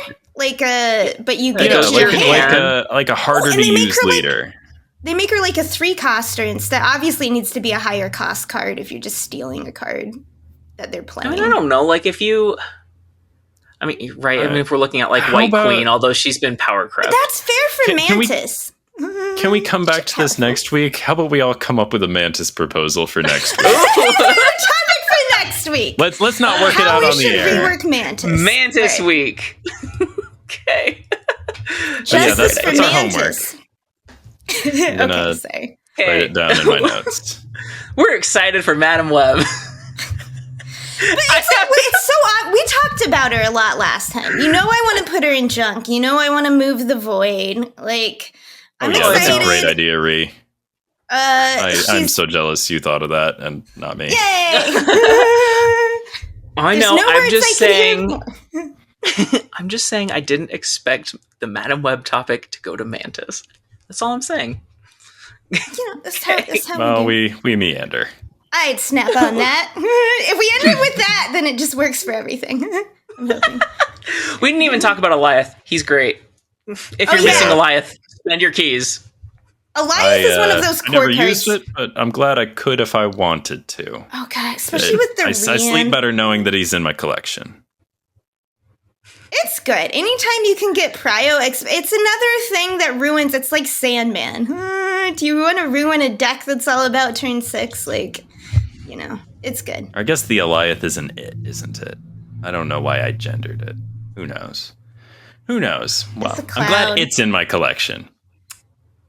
But you get it to your hand. Like a harder to use leader. They make her a 3-coster instead. Obviously it needs to be a higher cost card if you're just stealing a card that they're playing. I don't know, if you... I mean, right, if we're looking at White Queen, although she's been power crept. That's fair for Mantis. Can we come back to this next week? How about we all come up with a Mantis proposal for next week? Topic for next week. Let's not work it out on the air. Rework Mantis. Mantis week. Okay. Justice for that's our Mantis. homework. I'm gonna write it down in my notes. We're excited for Madam Web. But it's so odd. We talked about her a lot last time. I want to put her in junk. I want to move the void. I'm excited. That's a great idea, Ree. I'm so jealous you thought of that and not me. Yay! I know. I'm just saying. I'm just saying I didn't expect the Madam Web topic to go to Mantis. That's all I'm saying. That's how we meander. I'd snap on that. If we end it with that, then it just works for everything. I'm hoping. We didn't even talk about Alioth. He's great. If you're missing Alioth, spend your keys. Alioth is one of those core cards. I never used it, but I'm glad I could if I wanted to. Okay, especially with the I sleep better knowing that he's in my collection. It's good. Anytime you can get Prio, it's another thing that ruins. It's like Sandman. Do you want to ruin a deck that's all about turn 6? It's good. I guess the Alioth isn't it? I don't know why I gendered it. Who knows? Well, I'm glad it's in my collection.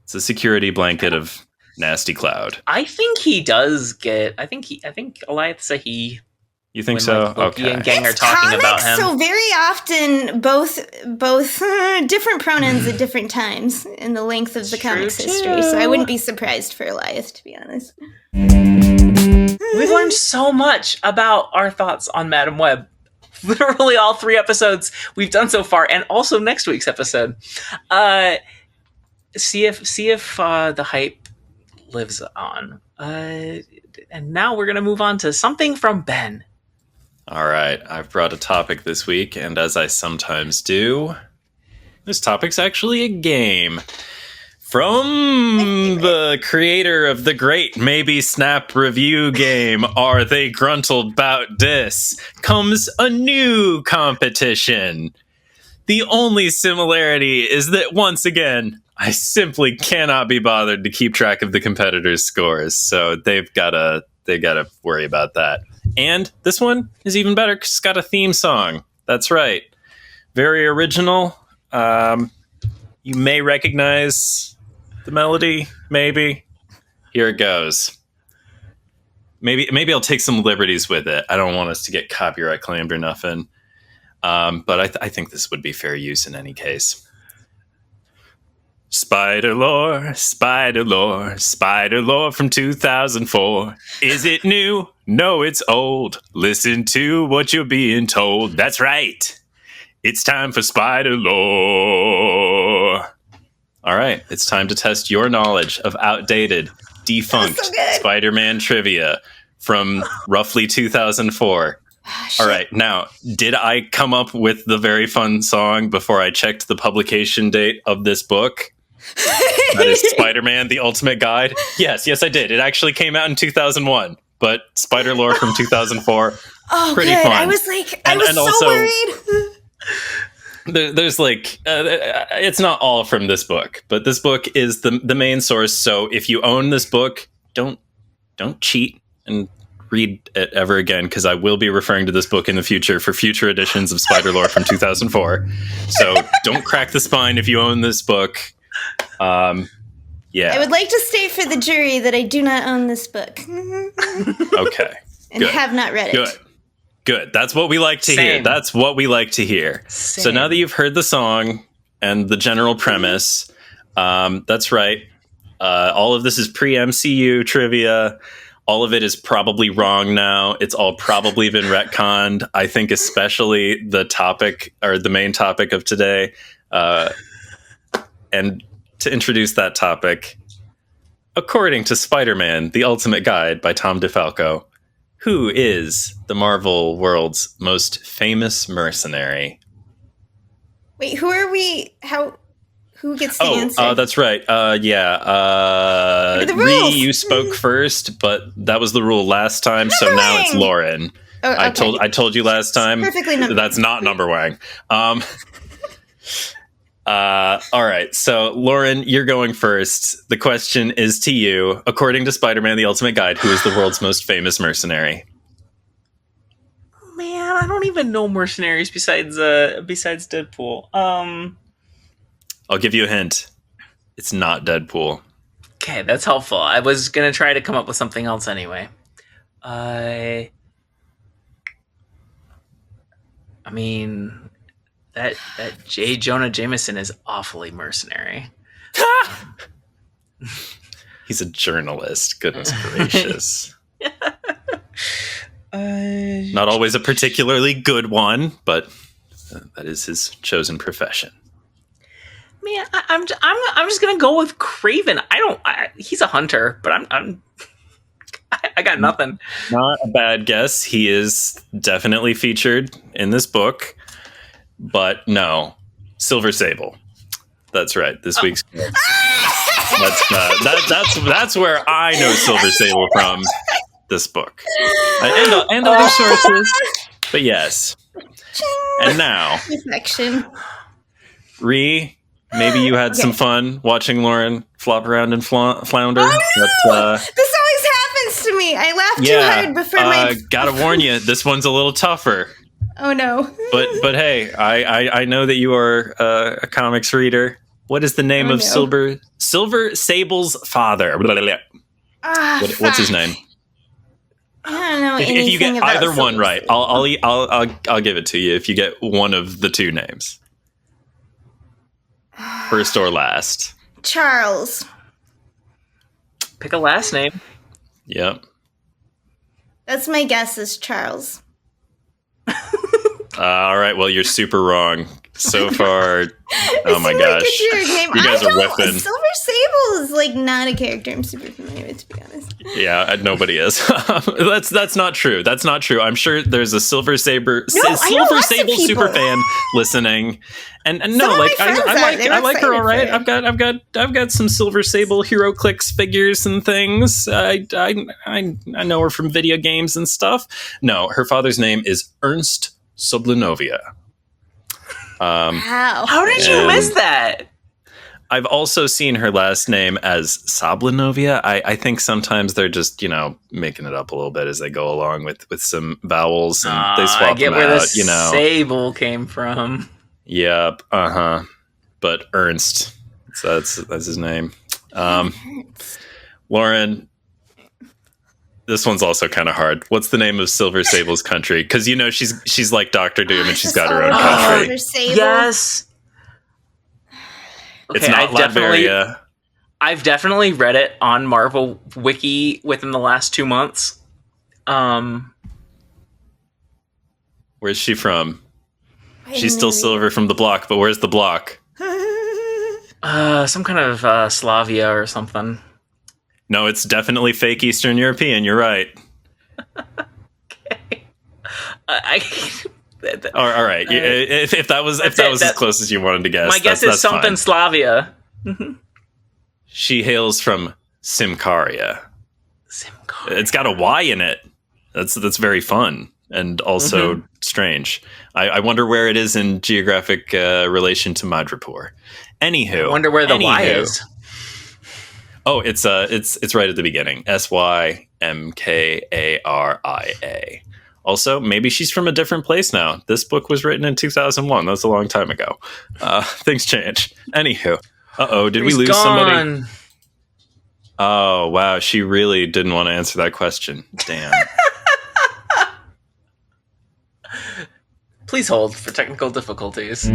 It's a security blanket of nasty cloud. I think he does get. I think Alioth's a he. You think so? Loki okay. And Gang are talking about him. So very often, both different pronouns at different times in the length of the comics history. So I wouldn't be surprised for Alioth, to be honest. We've learned so much about our thoughts on Madam Web. Literally all 3 episodes we've done so far, and also next week's episode. See if the hype lives on. And now we're gonna move on to something from Ben. All right, I've brought a topic this week, and as I sometimes do, this topic's actually a game. From the creator of the great Maybe Snap review game, Are They Gruntled 'Bout Dis?, comes a new competition. The only similarity is that, once again, I simply cannot be bothered to keep track of the competitors' scores, so they've got to worry about that. And this one is even better because it's got a theme song. That's right. Very original. You may recognize the melody, maybe. Here it goes. Maybe I'll take some liberties with it. I don't want us to get copyright claimed or nothing. But I think this would be fair use in any case. Spider lore, spider lore, spider lore from 2004. Is it new? No, it's old. Listen to what you're being told. That's right. It's time for spider lore. All right, it's time to test your knowledge of outdated, defunct Spider-Man trivia from roughly 2004. All right, now, did I come up with the very fun song before I checked the publication date of this book? That is Spider-Man, The Ultimate Guide. Yes, I did. It actually came out in 2001, but Spider Lore from 2004, pretty good. fun. I was like, I was so worried. There's like, it's not all from this book, but this book is the main source. So if you own this book, don't cheat and read it ever again, because I will be referring to this book in the future for future editions of Spider Lore from 2004. So don't crack the spine if you own this book. Yeah. I would like to state for the jury that I do not own this book. Okay. And have not read it. Good. That's what we like to hear. That's what we like to hear. So now that you've heard the song and the general premise, that's right. All of this is pre-MCU trivia. All of it is probably wrong now. It's all probably been retconned. I think especially the topic, or the main topic of today. And to introduce that topic, according to Spider-Man, The Ultimate Guide by Tom DeFalco, who is the Marvel world's most famous mercenary? Wait, who are we? Who gets the answer? That's right. Ree, you spoke first, but that was the rule last time, so now it's Lorin. Oh, okay. I told you last time. Perfectly number. That's not number wang. All right, so Lorin, you're going first. The question is to you. According to Spider-Man, The Ultimate Guide, who is the world's most famous mercenary? Man, I don't even know mercenaries besides Deadpool. I'll give you a hint. It's not Deadpool. Okay, that's helpful. I was going to try to come up with something else anyway. I mean, that J. Jonah Jameson is awfully mercenary. He's a journalist. Goodness gracious. Not always a particularly good one, but that is his chosen profession. Man, I'm just gonna go with Craven. He's a hunter, but I got nothing. Not a bad guess. He is definitely featured in this book, but no, Silver Sable. That's right. This week's that's where I know Silver Sable from. This book and other sources, but yes. And now, reflection. Ree. Maybe you had some fun watching Lorin flop around and flounder. Oh, no! But, this always happens to me. I laughed too hard before my... Gotta warn you, this one's a little tougher. Oh, no. But hey, I know that you are a comics reader. What is the name of Silver Sable's father? What's his name? I don't know anything if you get about either one Silver right, Sable. I'll give it to you if you get one of the two names. First or last? Charles. Pick a last name. Yep. That's my guess, is Charles. All right, well, you're super wrong. So far, oh my gosh. You guys are whipping. Silver Sable is like not a character I'm super familiar with, to be honest. Yeah, nobody is. That's not true. That's not true. I'm sure there's a Silver Sable super fan listening. And no, like I like her all right. I've got some Silver Sable Hero Clicks figures and things. I know her from video games and stuff. No, her father's name is Ernst Soblunovia. Wow. How did you miss that? I've also seen her last name as Sablanovia. I think sometimes they're just, making it up a little bit as they go along with some vowels, and they swap them where out, the Sable came from. Yep. But Ernst, so that's his name. Lorin, This one's also kind of hard. What's the name of Silver Sable's country? Because she's like Doctor Doom and she's got her own country. Yes. Okay, it's not Latveria. I've definitely read it on Marvel Wiki within the last 2 months. Where's she from? She's still Silver from the block, but where's the block? Some kind of Slavia or something. No, it's definitely fake Eastern European. You're right. Okay. All right. If that was as close as you wanted to guess, my guess is something fine. Slavia. She hails from Simcaria. It's got a Y in it. That's very fun and also strange. I wonder where it is in geographic relation to Madripoor. Anywho, I wonder where the Y is. Oh, it's right at the beginning. Symkaria. Also, maybe she's from a different place now. This book was written in 2001. That's a long time ago. Things change. Anywho. Did we lose somebody? Oh, wow. She really didn't want to answer that question. Damn. Please hold for technical difficulties.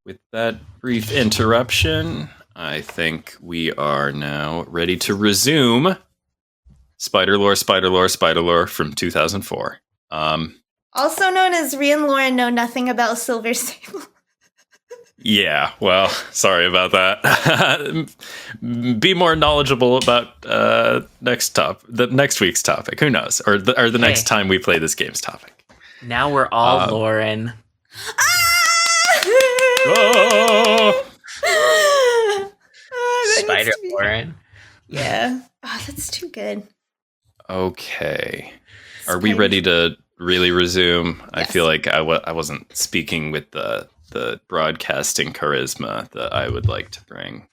With that brief interruption, I think we are now ready to resume Spider-Lore from 2004. Also known as Rhea and Lauren know nothing about Silver Sable. Yeah, well, sorry about that. Be more knowledgeable about the next week's topic. Who knows? Or the next time we play this game's topic. Now we're all Lorin. Spider Lorin. Yeah. Oh, that's too good. Okay. Are we ready to really resume? Yes. I feel like I wasn't speaking with the broadcasting charisma that I would like to bring.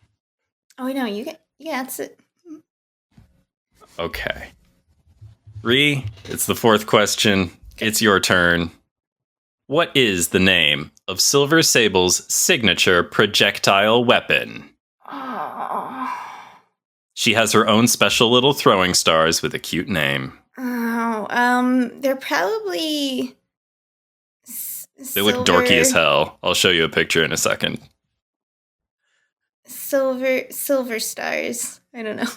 Oh, no, that's it. Okay. Ree, it's the fourth question. It's your turn. What is the name of Silver Sable's signature projectile weapon? Oh. She has her own special little throwing stars with a cute name. Oh, they're probably... They look dorky as hell. I'll show you a picture in a second. Silver stars. I don't know.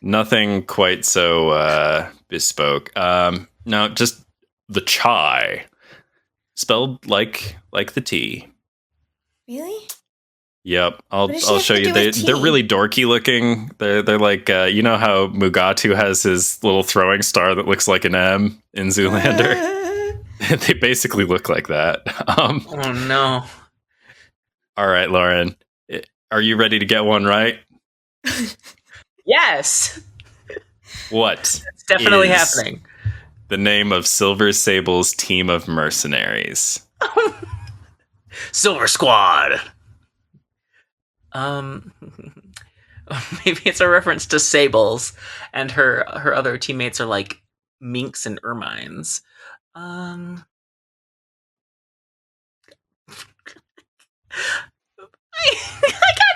Nothing quite so bespoke. No, just the chai. Spelled like the tea. Really? Yep. I'll show you. They're really dorky looking. They're like you know how Mugatu has his little throwing star that looks like an M in Zoolander? They basically look like that. Oh no. All right, Lauren. Are you ready to get one right? Yes. What? It's definitely happening. The name of Silver Sable's team of mercenaries. Silver Squad. Maybe it's a reference to Sables, and her other teammates are like minks and ermines. I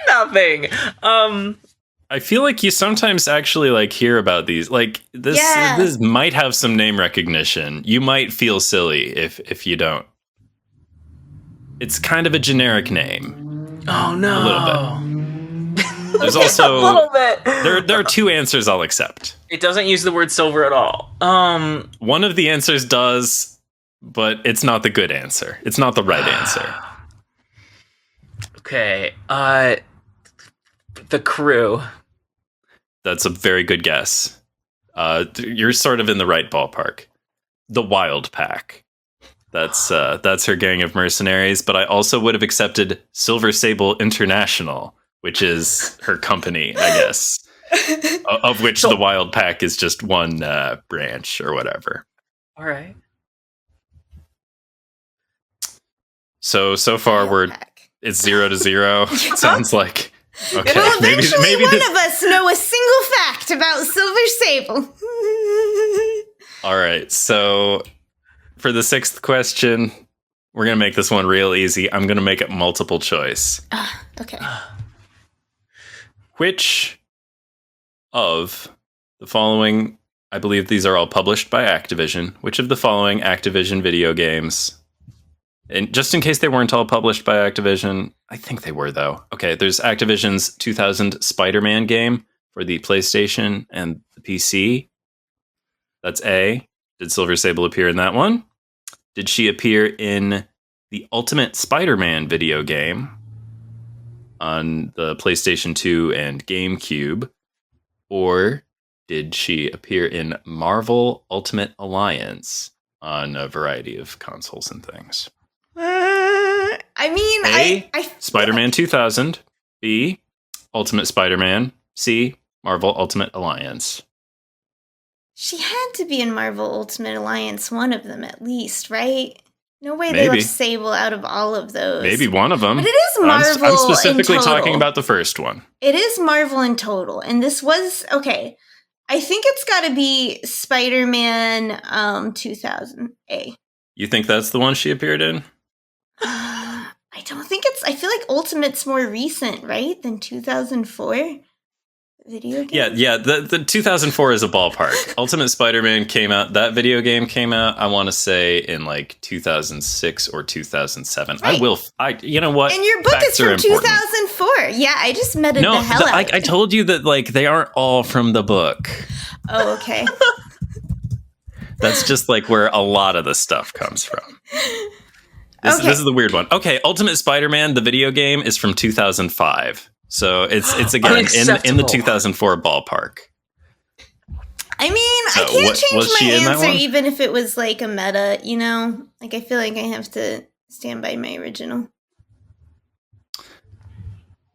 got nothing. I feel like you sometimes actually like hear about these. Like this might have some name recognition. You might feel silly if you don't. It's kind of a generic name. Oh no. A little bit. There's also a little bit. There are two answers I'll accept. It doesn't use the word silver at all. One of the answers does, but it's not the good answer. It's not the right answer. Okay. The crew. That's a very good guess. You're sort of in the right ballpark. The Wild Pack. That's her gang of mercenaries, but I also would have accepted Silver Sable International, which is her company, I guess. Of which the Wild Pack is just one branch or whatever. All right. So far it's 0-0. It sounds like. Okay. It'll eventually one of us know a single fact about Silver Sable. All right, so for the sixth question, we're going to make this one real easy. I'm going to make it multiple choice. Okay. Which of the following, I believe these are all published by Activision. Which of the following Activision video games, and just in case they weren't all published by Activision, I think they were though. Okay, there's Activision's 2000 Spider-Man game for the PlayStation and the PC. That's A. Did Silver Sable appear in that one? Did she appear in the Ultimate Spider-Man video game on the PlayStation 2 and GameCube? Or did she appear in Marvel Ultimate Alliance on a variety of consoles and things? I mean, A, I Spider-Man 2000. B, Ultimate Spider-Man. C, Marvel Ultimate Alliance. She had to be in Marvel Ultimate Alliance, one of them at least, right? No way Maybe. they left Sable out of all of those. Maybe one of them. But it is Marvel I'm specifically in total. talking about the first one. It is Marvel in total. And this was, okay, I think it's got to be Spider-Man 2000A. You think that's the one she appeared in? I don't think it's, I feel like Ultimate's more recent, right, than 2004? Video game? Yeah. The 2004 is a ballpark. Ultimate Spider-Man came out. That video game came out, I want to say, in like 2006 or 2007. Right. You know what? And your book is from 2004. Yeah, I just meted the hell out. I told you that like they aren't all from the book. Oh, okay. That's just like where a lot of the stuff comes from. This is the weird one. Okay, Ultimate Spider-Man, the video game, is from 2005. So it's again in the 2004 ballpark. I mean, So I can't change my answer one? even if it was like a meta, you know? Like, I feel like I have to stand by my original.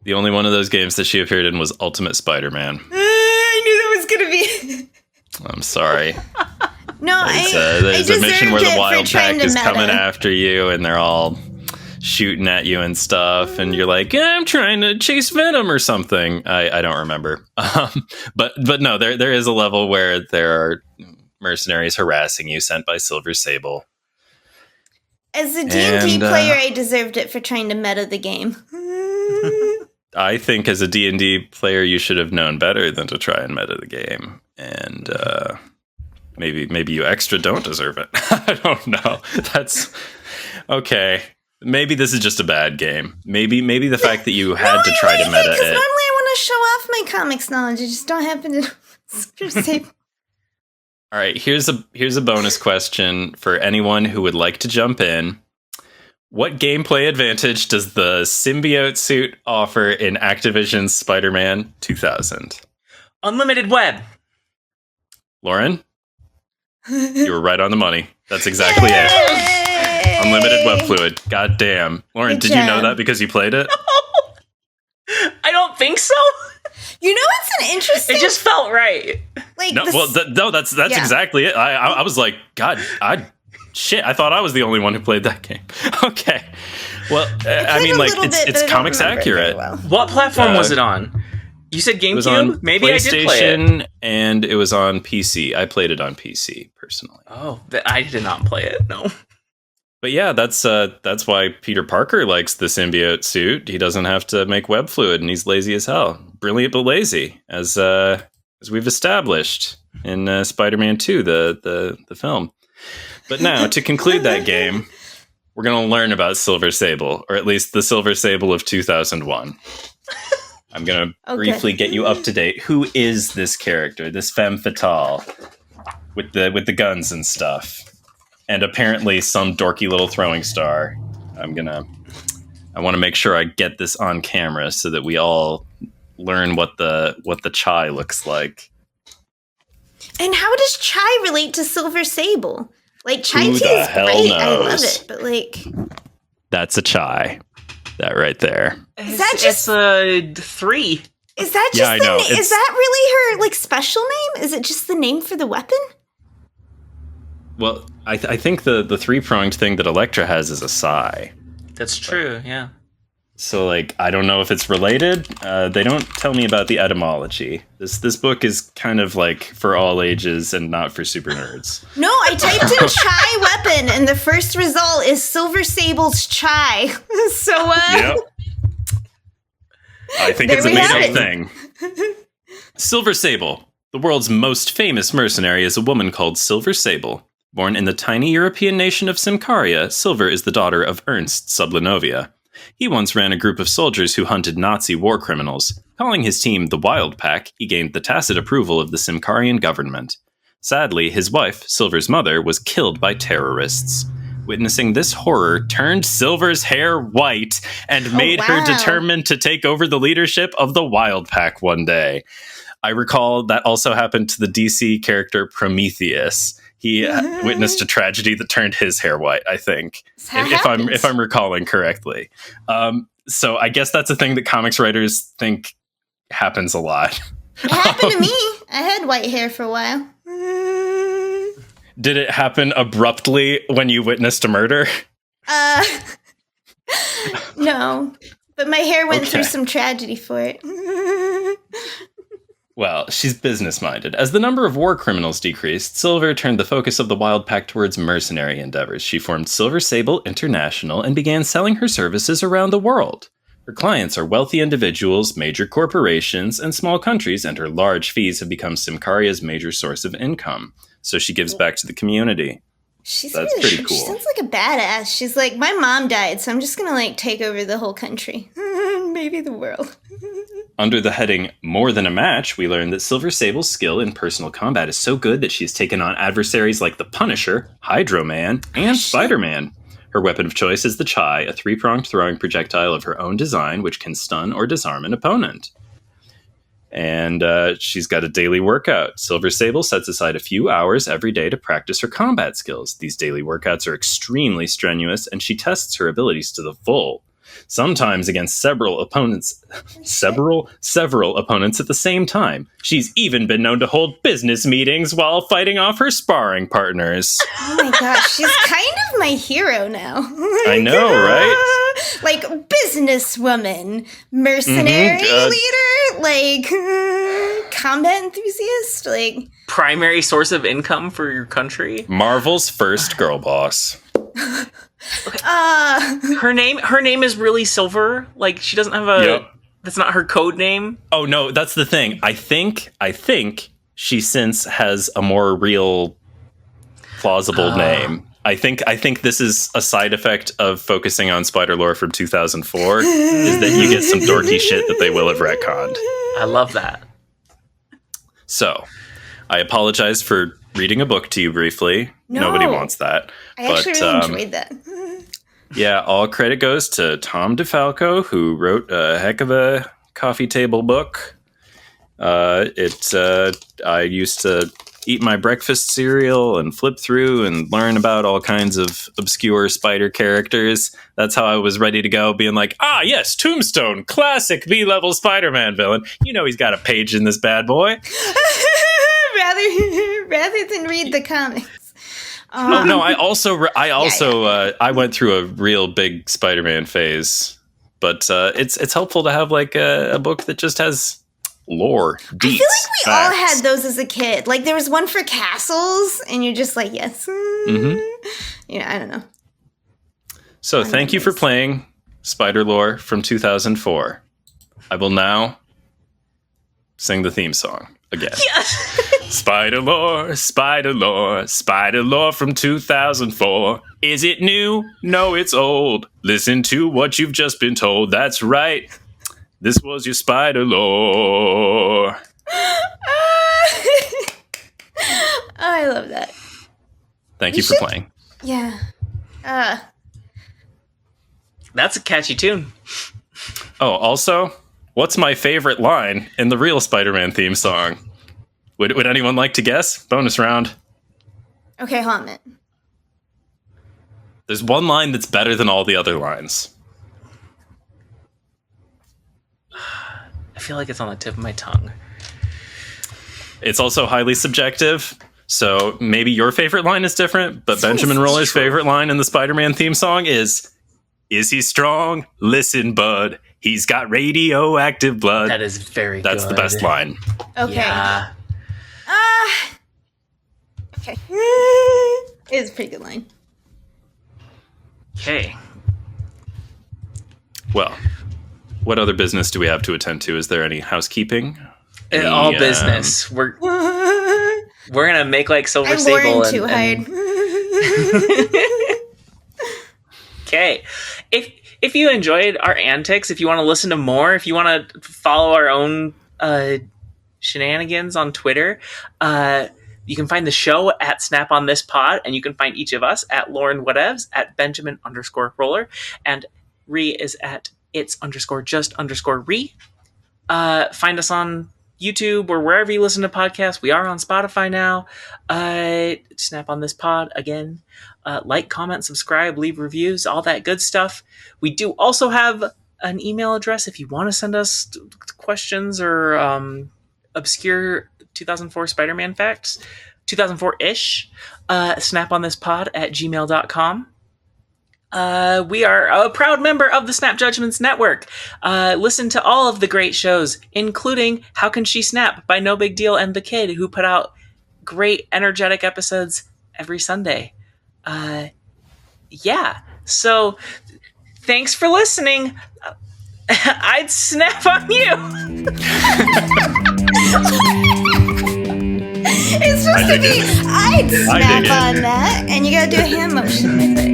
The only one of those games that she appeared in was Ultimate Spider-Man. I knew that was going to be... I'm sorry. No, There's a mission where the Wild Pack is coming meta. after you and they're all shooting at you and stuff, and you're like, I'm trying to chase Venom or something. I don't remember. But no, there is a level where there are mercenaries harassing you sent by Silver Sable. As a D&D player, I deserved it for trying to meta the game. I think as a D&D player, you should have known better than to try and meta the game. And maybe you extra don't deserve it. I don't know. That's okay. Maybe this is just a bad game. Maybe the fact that you had to try to meta it. Normally I want to show off my comics knowledge. I just don't happen to say. All right, here's a bonus question for anyone who would like to jump in. What gameplay advantage does the symbiote suit offer in Activision's Spider-Man 2000? Unlimited web. Lauren, you were right on the money. That's exactly it. Unlimited web fluid. God damn. Lauren, Good did job. you know that because you played it? I don't think so. You know, it's an interesting. It just felt right. Like No, that's Yeah. exactly it. I was like, God, shit, I thought I was the only one who played that game. Okay. Well, I mean, like, it's comics accurate. What platform was it on? You said It was on GameCube? Maybe I did play it. PlayStation, and it was on PC. I played it on PC, personally. Oh, I did not play it, no. But yeah, that's why Peter Parker likes the symbiote suit. He doesn't have to make web fluid, and he's lazy as hell. Brilliant but lazy, as we've established in Spider-Man 2, the film. But now, to conclude that game, we're going to learn about Silver Sable, or at least the Silver Sable of 2001. I'm going to briefly get you up to date. Who is this character, this femme fatale, with the guns and stuff? And apparently some dorky little throwing star. I want to make sure I get this on camera so that we all learn what the chai looks like. And how does chai relate to Silver Sable? Like, chai tea Who is the hell great. I love knows? it, but like, That's a chai. That right there. Is that just It's a 3. is that just Yeah, I know. is that really her like special name? Is it just the name for the weapon? Well, I think the 3-pronged thing that Elektra has is a psi. That's true, yeah. So, like, I don't know if it's related. They don't tell me about the etymology. This book is kind of like for all ages and not for super nerds. No, I typed in chai weapon, and the first result is Silver Sable's chai. So, Yep. I think There it's a we have made-up it. thing. Silver Sable, The world's most famous mercenary is a woman called Silver Sable. Born in the tiny European nation of Simcaria, Silver is the daughter of Ernst Sublanovia. He once ran a group of soldiers who hunted Nazi war criminals. Calling his team the Wild Pack, he gained the tacit approval of the Simcarian government. Sadly, his wife, Silver's mother, was killed by terrorists. Witnessing this horror turned Silver's hair white and made her determined to take over the leadership of the Wild Pack one day. I recall that also happened to the DC character Prometheus. He witnessed a tragedy that turned his hair white, I think, if I'm recalling correctly. So I guess that's a thing that comics writers think happens a lot. It happened to me. I had white hair for a while. Did it happen abruptly when you witnessed a murder? No. But my hair went through some tragedy for it. Well, she's business-minded. As the number of war criminals decreased, Silver turned the focus of the Wild Pack towards mercenary endeavors. She formed Silver Sable International and began selling her services around the world. Her clients are wealthy individuals, major corporations, and small countries, and her large fees have become Simcaria's major source of income. So she gives back to the community. That's pretty cool. She sounds like a badass. She's like, my mom died, so I'm just going to take over the whole country. Maybe the world. Under the heading More Than a Match, we learn that Silver Sable's skill in personal combat is so good that she's taken on adversaries like the Punisher, Hydro Man, and Spider-Man. Her weapon of choice is the Chai, a 3-pronged throwing projectile of her own design, which can stun or disarm an opponent. And she's got a daily workout. Silver Sable sets aside a few hours every day to practice her combat skills. These daily workouts are extremely strenuous, and she tests her abilities to the full. Sometimes against several opponents at the same time. She's even been known to hold business meetings while fighting off her sparring partners. Oh my gosh, she's kind of my hero now. I know, right? Like, businesswoman, mercenary leader, combat enthusiast, primary source of income for your country. Marvel's first girl boss. Her name is really Silver. She doesn't have a. Yep. That's not her code name. Oh no, that's the thing. I think she since has a more real, plausible name. I think this is a side effect of focusing on Spider lore from 2004. Is that you get some dorky shit that they will have retconned. I love that. So, I apologize for reading a book to you briefly. No, nobody wants that. I actually really enjoyed that. Yeah, all credit goes to Tom DeFalco, who wrote a heck of a coffee table book. I used to eat my breakfast cereal and flip through and learn about all kinds of obscure spider characters. That's how I was ready to go, being like, yes, Tombstone, classic B-level Spider-Man villain. You know he's got a page in this bad boy. rather than read the comics. No, I went through a real big Spider-Man phase, but it's helpful to have a book that just has lore. Deets, I feel like we all had those as a kid. There was one for castles, and you're just like, yes. Mm-hmm. I don't know. So thank you for playing Spider Lore from 2004. I will now sing the theme song again. Yes. Spider lore, spider lore, spider lore from 2004. Is it new? No, it's old. Listen to what you've just been told. That's right. This was your spider lore. I love that. Thank you for playing. Yeah. That's a catchy tune. Oh, also, what's my favorite line in the real Spider-Man theme song? Would anyone like to guess? Bonus round. Okay, hold on a minute. There's one line that's better than all the other lines. I feel like it's on the tip of my tongue. It's also highly subjective, so maybe your favorite line is different, but Benjamin Roller's favorite line in the Spider-Man theme song is he strong? Listen, bud. He's got radioactive blood. That is very That's good. The best line. Okay. Yeah. Okay. It's a pretty good line. Okay. Well, what other business do we have to attend to? Is there any housekeeping? All business. We're gonna make like Silver Sable too hard. Okay. If you enjoyed our antics, if you want to listen to more, if you want to follow our own shenanigans on Twitter, you can find the show at SnapOnThisPod, and you can find each of us at LaurenWhatevs, at Benjamin_Roller, and Ree is at its_just_Ree. Find us on YouTube or wherever you listen to podcasts. We are on Spotify now. Snap on this pod again. Like, comment, subscribe, leave reviews, all that good stuff. We do also have an email address if you want to send us questions or obscure 2004 Spider-Man facts, 2004-ish. SnapOnThisPod@gmail.com. We are a proud member of the Snap Judgments Network. Listen to all of the great shows, including How Can She Snap by No Big Deal and The Kid, who put out great, energetic episodes every Sunday. Yeah. So, thanks for listening. I'd snap on you. It's supposed to be, I'd snap on that, and you gotta do a hand motion with it.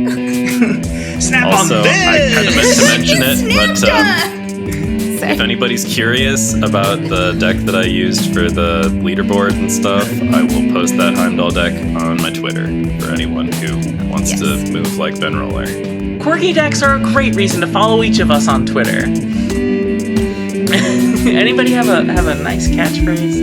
Snap also, on this! I kind of meant to mention it, but if anybody's curious about the deck that I used for the leaderboard and stuff, I will post that Heimdall deck on my Twitter for anyone who wants to move like Ben Roller. Quirky decks are a great reason to follow each of us on Twitter. Anybody have a nice catchphrase?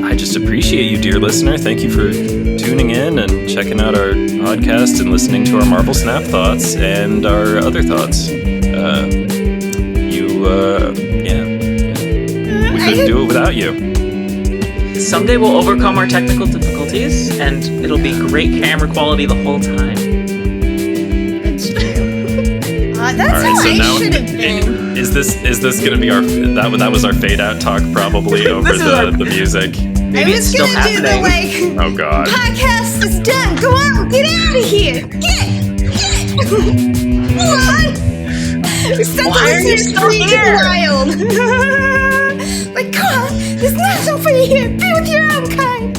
I just appreciate you, dear listener. Thank you for tuning in and checking out our podcast and listening to our Marvel Snap thoughts and our other thoughts. We couldn't do it without you. Someday we'll overcome our technical difficulties, and it'll be great camera quality the whole time. That's true. That's how I should have been. Is this gonna be our that was our fade out talk probably over the music? Maybe it's still happening. Oh god. Podcast is done. Go on, get out of here. Get. Come on. Why are you still here? Wild. Like, come on. There's nothing for you here. Be with your own kind.